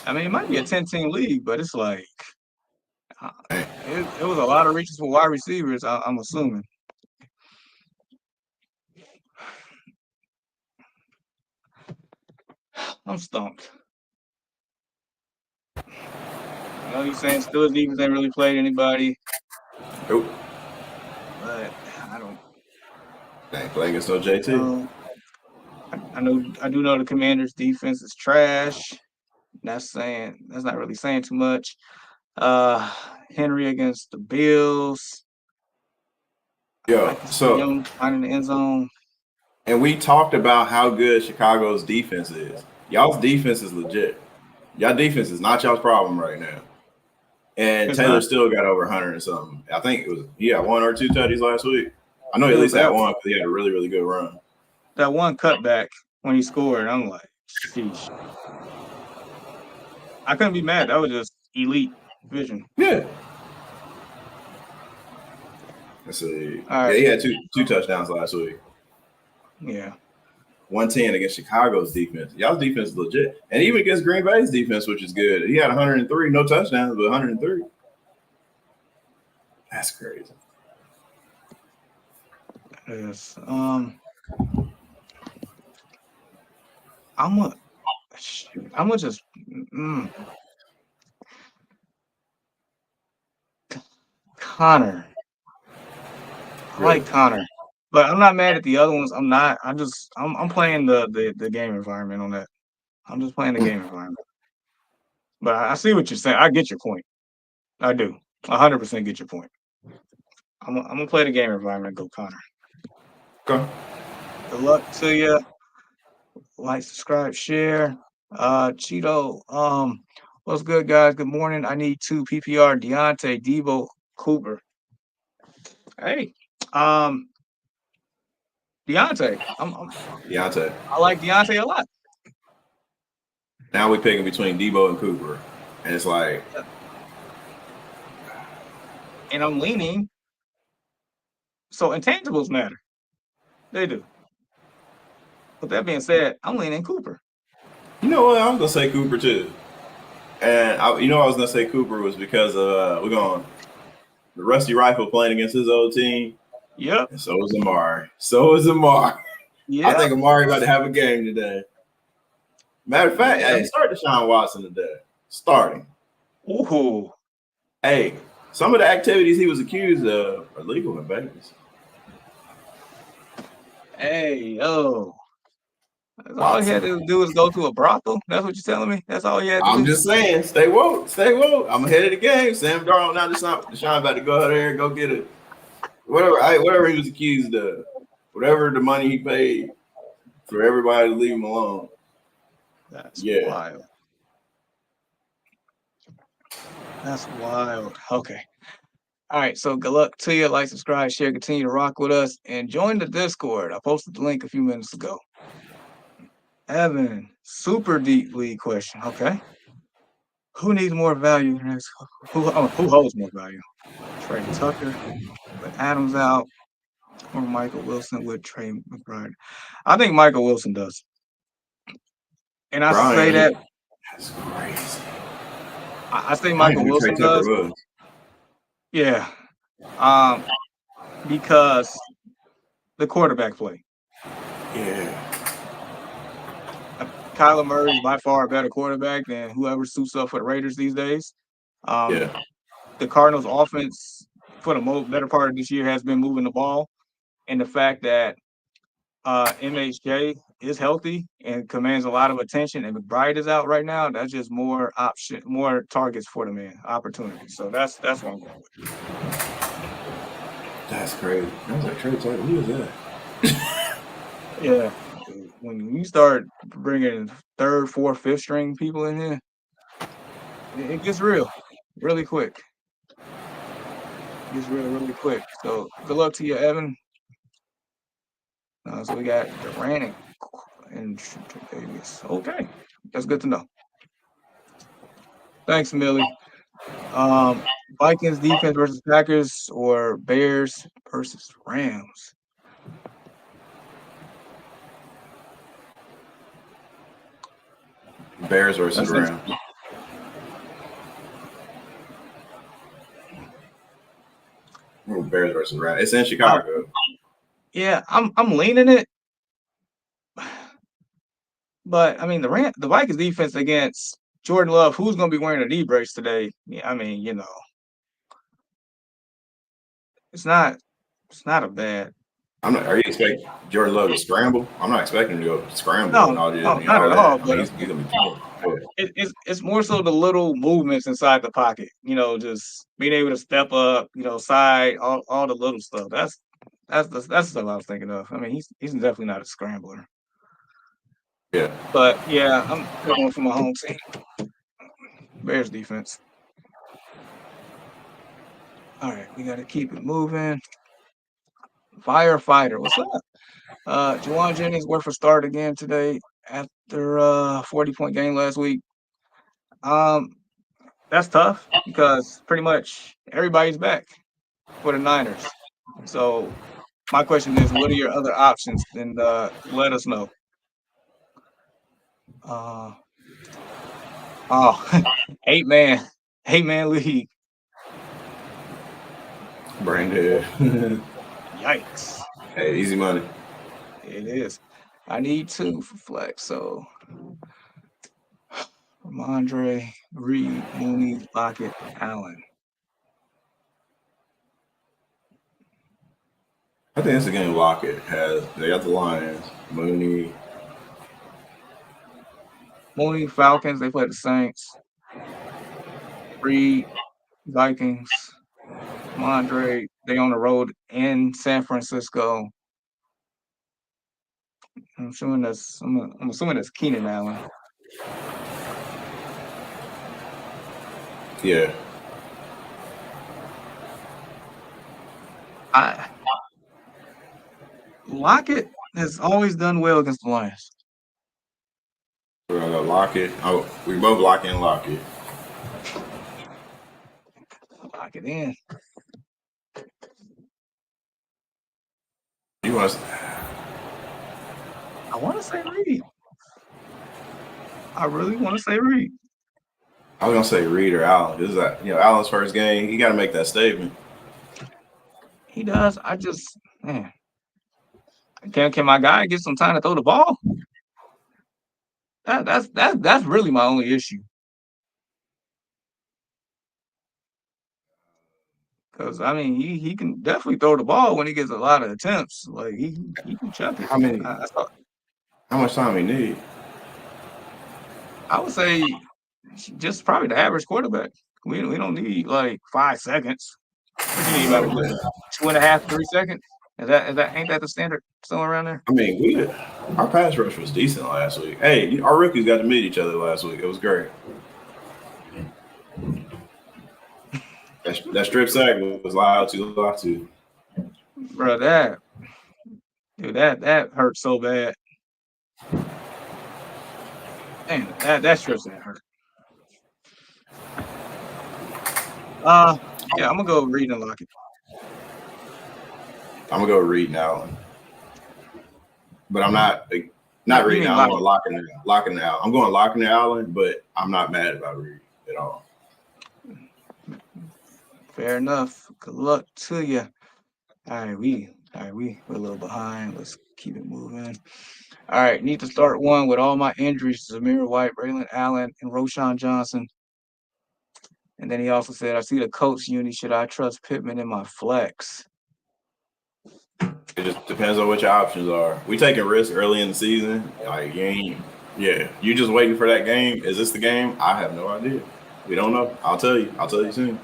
I mean, it might be a 10-team league, but it's like it was a lot of reaches for wide receivers. I'm assuming. I'm stumped. I know you're saying Steelers defense ain't really played anybody. Nope. But I don't. They ain't playing against no JT. I do know the Commanders' defense is trash. That's not really saying too much. Henry against the Bills. Yo, I can see him finding the end zone. And we talked about how good Chicago's defense is. Y'all's defense is legit. Y'all defense is not y'all's problem right now. And Taylor still got over 100 and something. I think he had 1 or 2 tutties last week. I know he at least had one because he had a really, really good run. That one cutback when he scored, I'm like, sheesh. I couldn't be mad. That was just elite vision. Yeah. Let's see. Yeah, he had two touchdowns last week. Yeah. 110 against Chicago's defense. Y'all's defense is legit. And even against Green Bay's defense, which is good. He had 103, no touchdowns, but 103. That's crazy. Yes. I'm gonna just Connor. I like Connor, but I'm not mad at the other ones. I'm not. I'm playing the game environment on that. I'm just playing the game environment. But I see what you're saying. I get your point. I do. 100% get your point. I'm gonna play the game environment. Go Connor. Okay. Good luck to you. Like, subscribe, share. Cheeto. What's good, guys? Good morning. I need 2 PPR, Deontay, Debo, Cooper. Hey, um, Deontay. Deontay. I like Deontay a lot. Now we're picking between Debo and Cooper, and it's like, And I'm leaning. So intangibles matter. They do. With that being said, I'm leaning Cooper. you know what? I'm gonna say Cooper too. And I was gonna say Cooper was because of we're going the Rusty Rifle playing against his old team, Yep. and so is Amari. So is Amari. I Yeah. think Amari about to have a game today. Matter of fact, hey, start Deshaun Watson today. Starting. Ooh. Hey, some of the activities he was accused of are legal in Vegas. Hey, yo. That's all he had Watson. to do was go to a brothel. That's what you're telling me? That's all he had to do? I'm just saying, stay woke, stay woke. I'm ahead of the game. Sam Darnold, now Deshaun about to go out there and go get it. Whatever he was accused of, whatever the money he paid for everybody to leave him alone. That's wild. That's wild. Okay. All right. So good luck to you. Like, subscribe, share, continue to rock with us, and join the Discord. I posted the link a few minutes ago. Evan, super deep league question. Okay. Who needs more value? Who holds more value? Trey Tucker with Adams out, or Michael Wilson with Trey McBride? I think Michael Wilson does. And I say that. That's crazy. I say Michael Wilson does. Yeah. Because the quarterback play. Yeah. Kyler Murray is by far a better quarterback than whoever suits up for the Raiders these days. The Cardinals' offense, for the better part of this year, has been moving the ball. And the fact that MHJ is healthy and commands a lot of attention, and McBride is out right now, that's just more targets for the man, opportunities. So that's what I'm going with. That's crazy. I was like, Trey Tucker, who is that? Yeah. When you start bringing third, fourth, fifth string people in here, it gets real really quick. It gets real really quick. So good luck to you, Evan. So we got Durant and Davis. Okay, that's good to know. Thanks, Millie. Vikings defense versus Packers or Bears versus Rams? Bears versus Rams. Bears versus Rams. It's in Chicago. Yeah, I'm leaning it. But I mean, the Vikings defense against Jordan Love, who's going to be wearing a knee brace today? Yeah, I mean, it's not a bad. Are you expecting Jordan Love to scramble? I'm not expecting him to go scramble. No, not at all. But he's gonna be tough. It's more so the little movements inside the pocket. Just being able to step up. Side all the little stuff. That's the stuff I was thinking of. I mean, he's definitely not a scrambler. Yeah. But yeah, I'm going for my home team. Bears defense. All right, we got to keep it moving. Firefighter, what's up? Juwan Jennings worth a start again today after a 40-point game last week. That's tough because pretty much everybody's back for the Niners. So my question is, what are your other options? And let us know. 8-man league. Braindead. Yikes. Hey, easy money. It is. I need 2 for flex. So Ramondre, Reed, Mooney, Lockett, Allen. I think it's a game Lockett has. They got the Lions, Mooney, Falcons. They play the Saints. Reed, Vikings. Ramondre, they on the road in San Francisco. I'm assuming that's Keenan Allen. Yeah. Lockett has always done well against the Lions. We're gonna go Lockett. Oh, we both lock in Lockett. Lock it in. You want? I want to say Reed. I really want to say Reed. I was gonna say Reed or Allen. This is Allen's first game. He got to make that statement. He does. Man, can my guy get some time to throw the ball? That's really my only issue. Because I mean, he can definitely throw the ball when he gets a lot of attempts. Like he can chuck it. How many? I saw. How much time he need? I would say just probably the average quarterback. We don't need like 5 seconds. What you need about it? 2.5, 3 seconds? Is that ain't that the standard somewhere around there? I mean, our pass rush was decent last week. Hey, our rookies got to meet each other last week. It was great. That strip sack was loud too. Bro, that hurt so bad. Man, that strip sack hurt. Yeah, I'm gonna go Reed and Lockett. I'm gonna go Reed now, but I'm not Reed now. I'm going Locking now. I'm going Locking Allen, but I'm not mad about Reed at all. Fair enough. Good luck to you. All right, we're a little behind. Let's keep it moving. All right, need to start one with all my injuries: Zamir White, Braylon Allen, and Roshan Johnson. And then he also said, "I see the Colts uni. Should I trust Pittman in my flex?" It just depends on what your options are. We taking risks early in the season. Like you just waiting for that game. Is this the game? I have no idea. We don't know. I'll tell you. I'll tell you soon.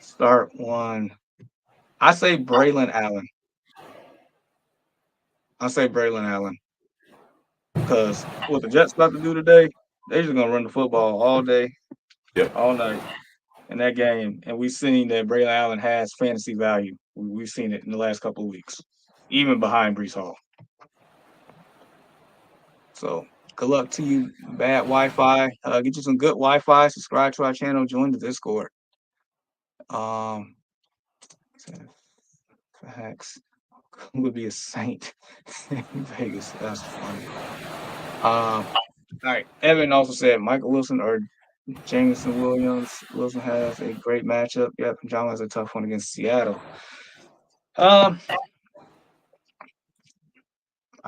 Start one. I say Braylon Allen. Because what the Jets about to do today, they're just gonna run the football all day, all night in that game. And we've seen that Braylon Allen has fantasy value. We've seen it in the last couple of weeks, even behind Brees Hall. So good luck to you, bad Wi-Fi. Get you some good Wi-Fi. Subscribe to our channel. Join the Discord. Facts. Would be a saint in Vegas. That's funny. All right. Evan also said Michael Wilson or Jameson Williams. Wilson has a great matchup. Yep. John has a tough one against Seattle. I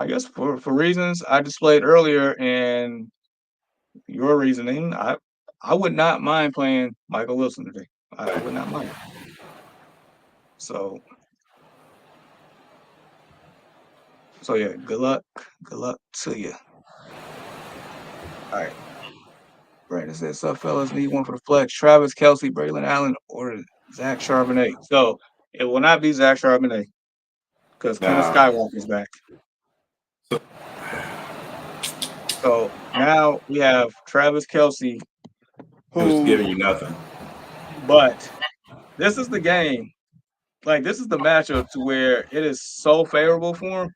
guess for reasons I displayed earlier and your reasoning, I would not mind playing Michael Wilson today. I would not mind. So yeah, good luck to you. All right. Brandon says, "Sup, fellas? Need one for the flex. Travis Kelce, Braylon Allen, or Zach Charbonnet." So it will not be Zach Charbonnet because Kenneth Skywalker is back. So now we have Travis Kelce, who's giving you nothing. But this is the game. Like, this is the matchup to where it is so favorable for him.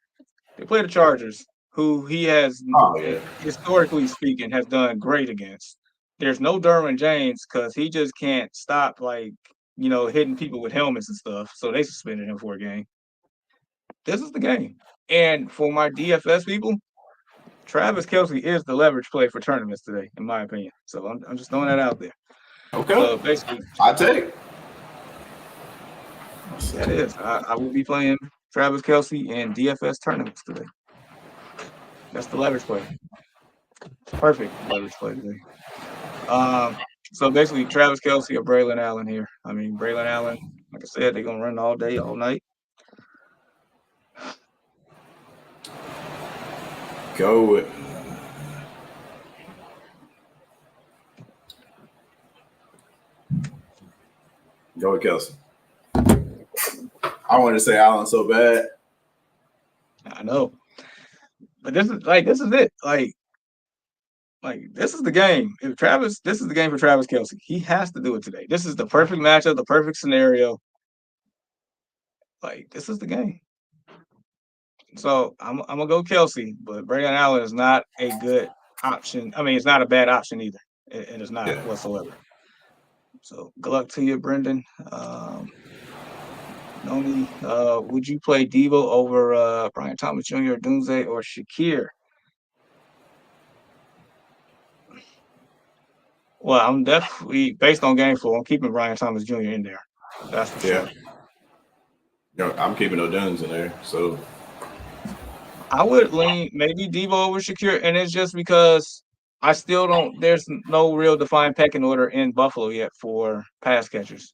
They play the Chargers, who he has, historically speaking, has done great against. There's no Derwin James because he just can't stop, hitting people with helmets and stuff. So they suspended him for a game. This is the game. And for my DFS people, Travis Kelce is the leverage play for tournaments today, in my opinion. So I'm just throwing that out there. Okay. So basically, I take. That is. I will be playing Travis Kelce in DFS tournaments today. That's the leverage play. Perfect leverage play today. So basically, Travis Kelce or Braylon Allen here. I mean, Braylon Allen, like I said, they're gonna run all day, all night. Go with Kelce. I wanted to say Allen so bad. I know, but this is it. Like Like, this is the game. This is the game for Travis Kelce. He has to do it today. This is the perfect matchup, the perfect scenario. Like, this is the game. So I'm gonna go Kelce, but Braylon Allen is not a good option. I mean, it's not a bad option either. It is not whatsoever. So good luck to you, Brendan. Noni, would you play Devo over Brian Thomas Jr., Doomsday, or Shakir? Well, I'm definitely, based on game flow, I'm keeping Brian Thomas Jr. in there. That's for sure. I'm keeping O'Dunn's in there. So I would lean maybe Devo over Shakir, and it's just because I still don't. There's no real defined pecking order in Buffalo yet for pass catchers.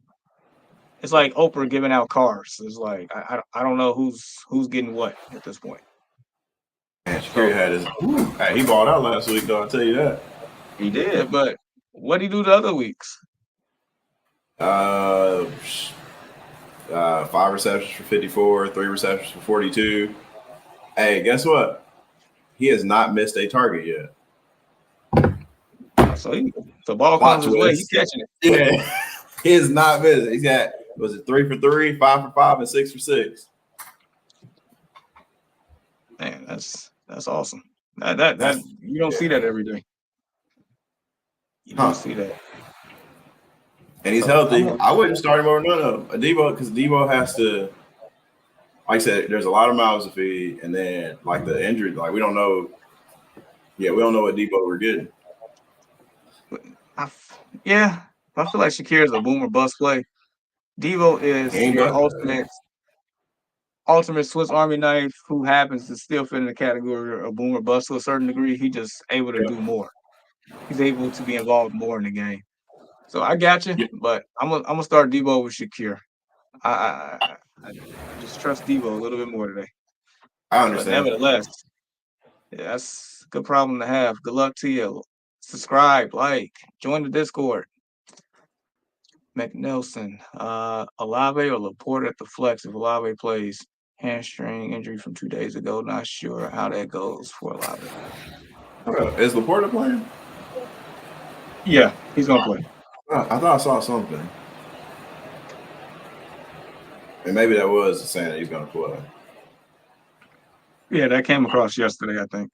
It's like Oprah giving out cars. It's like I don't know who's getting what at this point. and Shakir had his. He balled out last week, though. I'll tell you that. He did, but what did he do the other weeks? 5 receptions for 54, 3 receptions for 42. Hey, guess what? He has not missed a target yet. So the ball comes his way. He's catching it. Yeah, he has not missed it. He's got, was it 3 for 3, 5 for 5, and 6 for 6. Man, that's awesome. That you don't see that every day. You don't see that. And he's healthy. I wouldn't start him over none of them. Devo, because Devo has to, like I said, there's a lot of mouths to feed, and then like the injury, like we don't know. Yeah, we don't know what Devo we're getting. I feel like Shakir is a boomer bust play. Devo is your ultimate Swiss Army knife who happens to still fit in the category of boomer bust to a certain degree. He's just able to do more. He's able to be involved more in the game. So I got you, but I'm gonna start Devo with Shakir. I just trust Devo a little bit more today. I understand. But nevertheless, that's a good problem to have. Good luck to you. Subscribe, like, join the Discord. McNelson, Olave or Laporte at the flex if Olave plays. Hamstring injury from 2 days ago. Not sure how that goes for Olave. Is Laporte playing? Yeah, he's gonna play. I thought I saw something. And maybe that was saying that he's gonna play. Yeah, that came across yesterday, I think.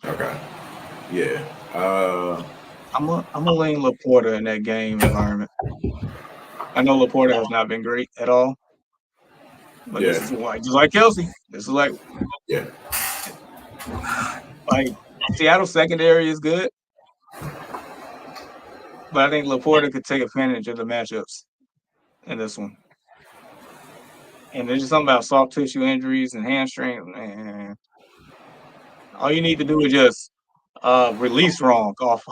Okay. Yeah. I'm gonna lean Laporta in that game environment. I know Laporta has not been great at all. But this is just like Kelce. This is like Seattle secondary is good. But I think Laporta could take advantage of the matchups in this one. And there's just something about soft tissue injuries and hamstrings, man. All you need to do is just release wrong off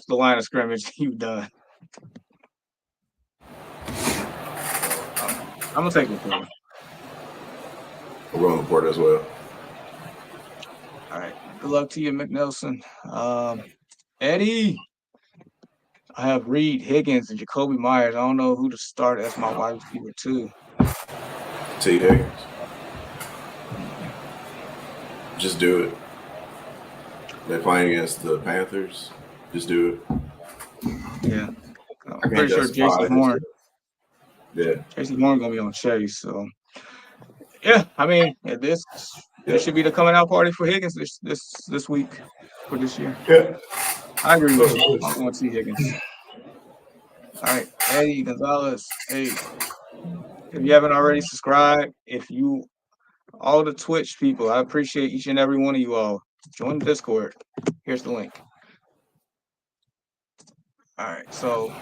the line of scrimmage. You've done. I'm gonna take Laporta. I'm going Laporta as well. All right. Good luck to you, McNelson. Eddie. I have Reed, Higgins, and Jacoby Myers. I don't know who to start as my wide receiver too. T. Higgins. Just do it. They're playing against the Panthers. Just do it. Yeah. I'm pretty sure Jason Horn. Yeah. Jason Horn gonna be on Chase. So yeah, I mean this should be the coming out party for Higgins this week for this year. Yeah. I agree with you. I want to see Higgins. All right, Eddie Gonzalez. Hey, if you haven't already subscribed, all the Twitch people, I appreciate each and every one of you all. Join the Discord. Here's the link. All right, so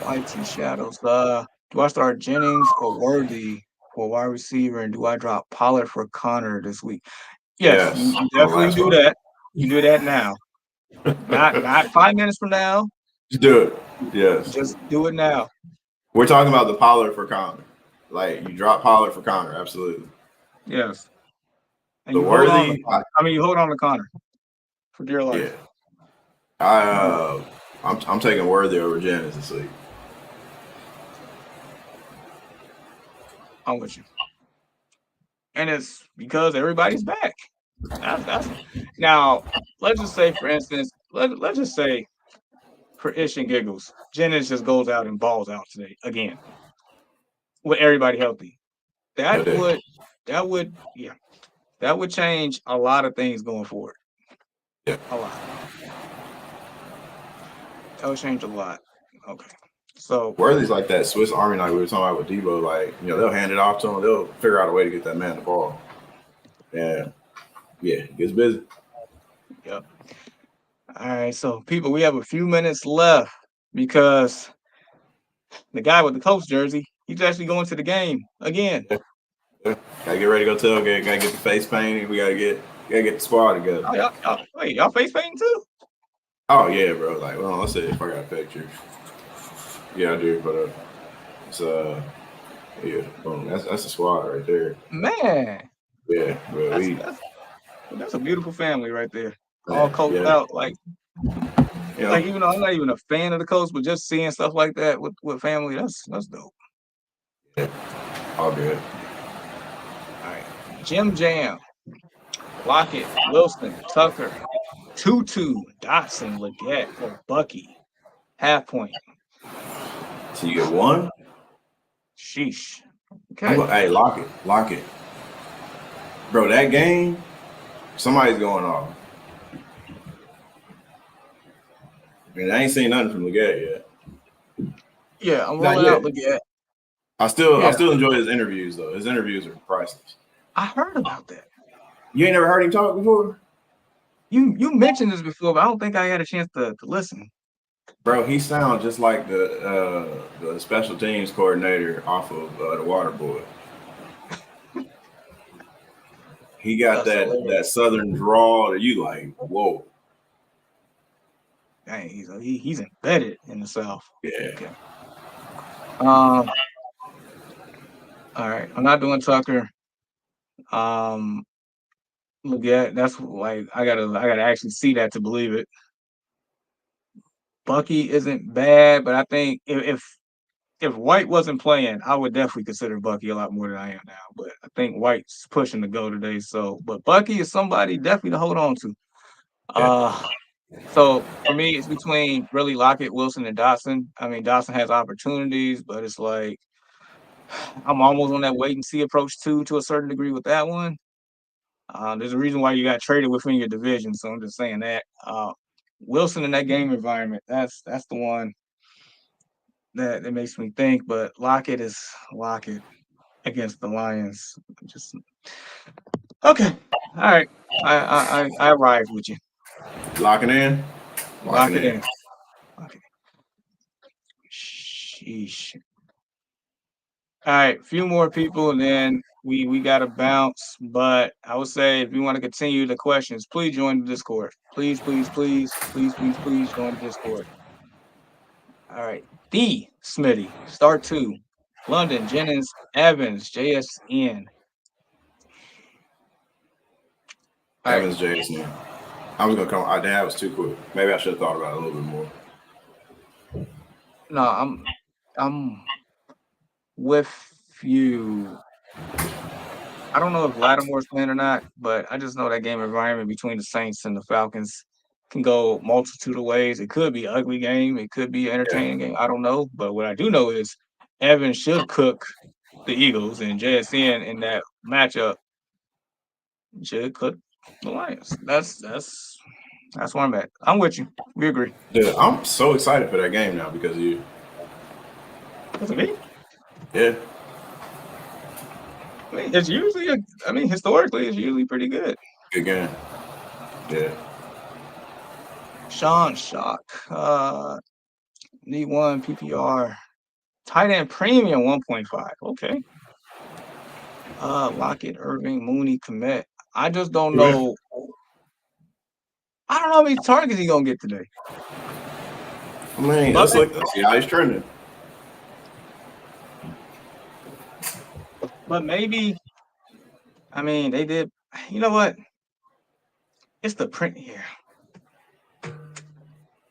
YT Shadows. Do I start Jennings or Worthy for wide receiver, and do I drop Pollard for Connor this week? Yes. You definitely do that. You do that now. Not 5 minutes from now. Just do it. Yes. Just do it now. We're talking about the Pollard for Connor. Like you drop Pollard for Connor, absolutely. Yes. And the Worthy. You hold on to Connor for dear life. Yeah. I'm taking Worthy over Jennings this week. I'm with you. And it's because everybody's back. That's now. Let's just say, for instance, let's just say for ish and giggles, Jennings just goes out and balls out today again with everybody healthy. No That doubt. would yeah, that would change a lot of things going forward. Yeah. A lot. That would change a lot. Okay. So Worthy's like that Swiss Army knife we were talking about with Debo. Like, they'll hand it off to him. They'll figure out a way to get that man the ball. And yeah, he gets busy. yep. All right. So people, we have a few minutes left because the guy with the Colts jersey, he's actually going to the game again. Yeah. Yeah. Gotta get ready to go tailgate. Gotta get the face painted. We gotta get the squad together. Oh, wait, y'all face painting too? Oh yeah, bro. Like, well, let's see if I got a picture. Yeah, I do. But it's yeah, boom. That's the squad right there. Man, Yeah, bro. that's We that's that's a beautiful family right there. All man, coached yeah, out. you know, Even though I'm not even a fan of the Colts, but just seeing stuff like that with family, that's dope. yeah, all good. All right. Jim Jam, Lockett, Wilson, Tucker, Tutu, Dotson, Leggett, or Bucky. Half point. So you get one. Sheesh. I'm Okay. going. Hey, lock it, bro. That game, somebody's going off. I mean, I ain't seen nothing from Leggett yet. Yeah, I'm Not rolling out yet. Leggett. I Yeah, still enjoy his interviews though. His interviews are priceless. I heard about that. You ain't never heard him talk before, You mentioned this before, but I don't think I had a chance to listen. bro. He sounds just like the special teams coordinator off of the Water Boy. He got That's that hilarious. southern drawl that you like. Whoa, Dang, he's embedded in the South. yeah, Okay. Um. All right. I'm not doing Tucker. Um. Leggett. That's like I gotta actually see that to believe it. Bucky isn't bad, but I think if White wasn't playing, I would definitely consider Bucky a lot more than I am now. But I think White's pushing to go today. So, but Bucky is somebody definitely to hold on to. yeah, Uh, so for me, it's between really Lockett, Wilson, and Dotson. I mean, Dotson has opportunities, but it's like I'm almost on that wait and see approach too, to a certain degree with that one. There's a reason why you got traded within your division, so I'm just saying that. Wilson in that game environment, that's the one that makes me think. But Lockett is Lockett against the Lions. Just okay. All right. I arrived with you. locking in, locking Lock it in. in. Okay. Sheesh. All right, few more people, and then we got to bounce. But I would say if you want to continue the questions, please join the Discord. Please, please, please, please, please, please join the Discord. All right, D Smitty, start two. London Jennings Evans JSN. All right, Evans, Jason. I was gonna come. That was too quick. Maybe I should have thought about it a little bit more. no, I'm with you. I don't know if Lattimore's playing or not, but I just know that game environment between the Saints and the Falcons can go multitude of ways. It could be an ugly game. It could be an Yeah, entertaining game. I don't know. But what I do know is Evans should cook the Eagles, and JSN in that matchup should cook the Lions. That's where I'm at. I'm with you. We agree. dude, I'm so excited for that game now because of you. That's me. Yeah, I mean, it's usually historically, it's usually pretty good. good game. Yeah, Sean Shock. Need one PPR. Tight end premium 1.5. Okay. Lockett, Irving, Mooney, Komet. I just don't yeah. know. I don't know how many targets he gonna get today. I mean, But let's see how he's trending. maybe, I mean, they did. You know what? It's the print here.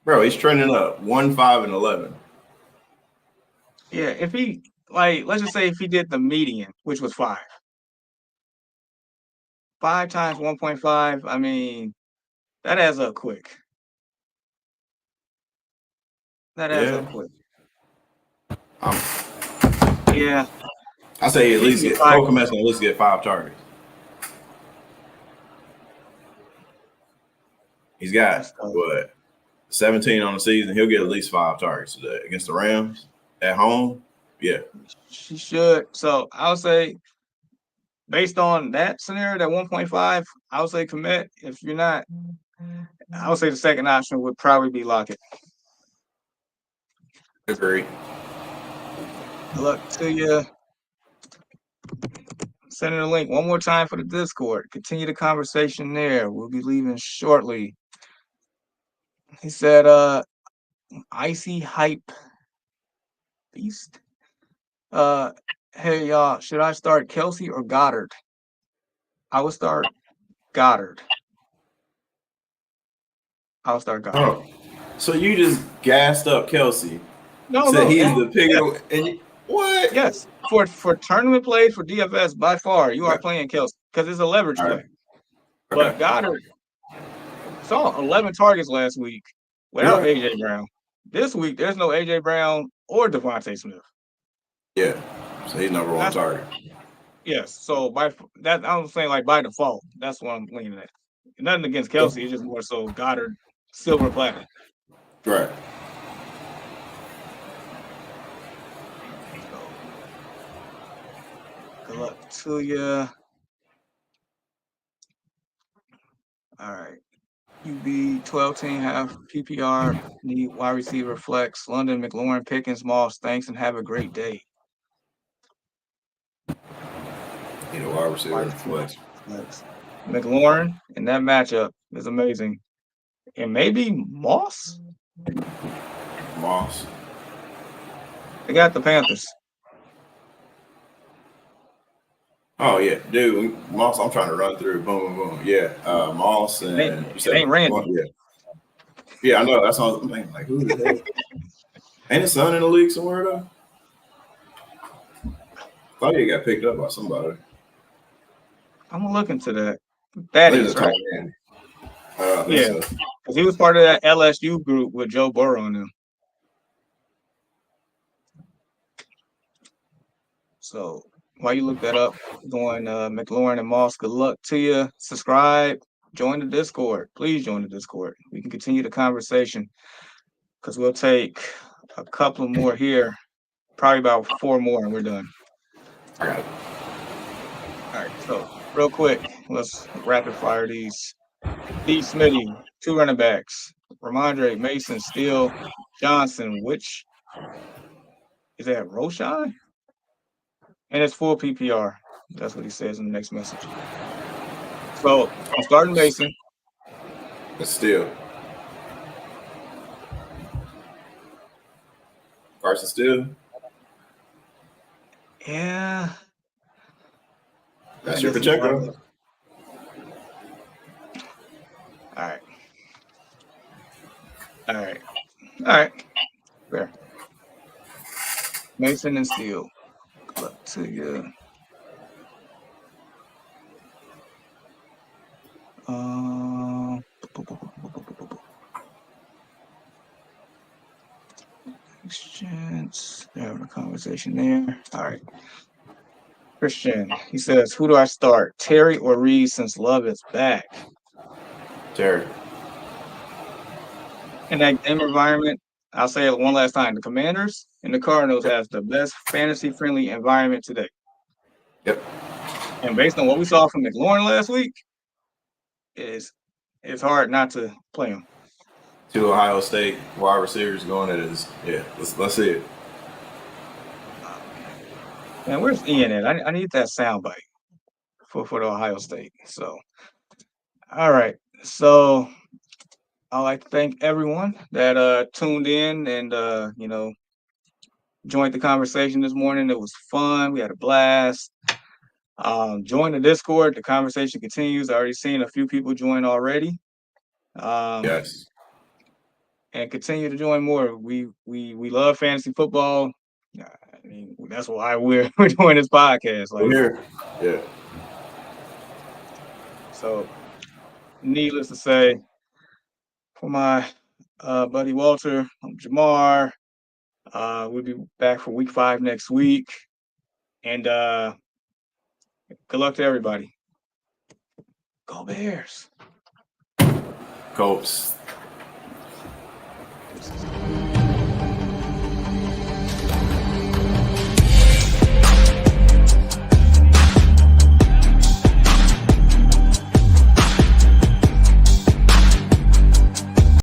Bro, he's trending up 1, 5, and 11. Yeah, if he let's just say if he did the median, which was 5. 5 times 1.5. I mean, that adds up quick. That adds Yeah. up quick. I'm, Yeah, I say at he can least get get 5. Cole Kmet's gonna at least get 5 targets. He's got That's tough. what 17 on the season. He'll get at least 5 targets today against the Rams at home. Yeah. She should. So I would say, based on that scenario, that 1.5, I would say commit. If you're not, I would say the second option would probably be Lockett. Agreed. Good luck to you. Sending the link one more time for the Discord. Continue the conversation there. We'll be leaving shortly. He said, Icy Hype Beast. Hey y'all, should I start Kelsey or Goddard? I would start Goddard. I'll start Goddard. Oh, so you just gassed up Kelsey? No, Said no, he's and the pick yes, of the, and what? yes. For tournament plays for DFS, by far, you are Okay. playing Kelsey because it's a leverage All play. right. But Okay. Goddard saw 11 targets last week without Yeah. AJ Brown. This week, there's no AJ Brown or Devontae Smith. Yeah. So he's number 1 That's target. yes. So by that, I'm saying like by default, that's what I'm leaning at. Nothing against Kelsey. It's just more so Goddard, silver platinum. Right. So good luck to you. All right. QB 12 team have PPR, need wide receiver flex. London, McLaurin, Pickens, Moss. Thanks and have a great day. Need a wide receiver Flex. flex. McLaurin in that matchup is amazing. And maybe Moss? Moss. They got the Panthers. Oh yeah, dude. Moss. I'm trying to run through. Boom, boom, boom. Yeah. Moss and you said It ain't Randy. yeah. Yeah, I know. That's what I'm thinking. Like, who the hell? Ain't his son in the league somewhere though? Thought he got picked up by somebody. I'm gonna look into that. I think Thaddeus, it's a right? tall man. I think Yeah, so. because he was part of that LSU group with Joe Burrow and them. So while you look that up, going McLaurin and Moss, good luck to you. Subscribe, join the Discord. Please join the Discord. We can continue the conversation because we'll take a couple more here, probably about 4 more, and we're done. I got it. All right, so real quick, let's rapid fire these. D. Smitty, 2 running backs. Ramondre, Mason, Steele, Johnson. Which is that? Roshan? And it's full PPR. That's what he says in the next message. So I'm starting Mason. But still. Carson Steele. Yeah. That's I your guess he's Pacheco. liable. All right. All right. All right. Fair. Mason and Steele. Good luck to you. Exchange. They're having a conversation there. All right. Christian, he says, who do I start? Terry or Reed since Love is back? Terry. In that game environment, I'll say it one last time. The Commanders and the Cardinals has the best fantasy-friendly environment today. Yep. And based on what we saw from McLaurin last week, it's hard not to play him. 2 Ohio State wide receivers going at his. Yeah, let's see it. Man, where's Ian at? I need that soundbite for the Ohio State. So, all right. So, I'd like to thank everyone that tuned in and joined the conversation this morning. It was fun. We had a blast. Join the Discord. The conversation continues. I already seen a few people join already. Yes. And continue to join more. We love fantasy football. I mean, that's why we're doing this podcast. Like, We're here. Yeah. So, needless to say, for my buddy Walter, I'm Jamar. We'll be back for week 5 next week. And good luck to everybody. Go Bears. Colts.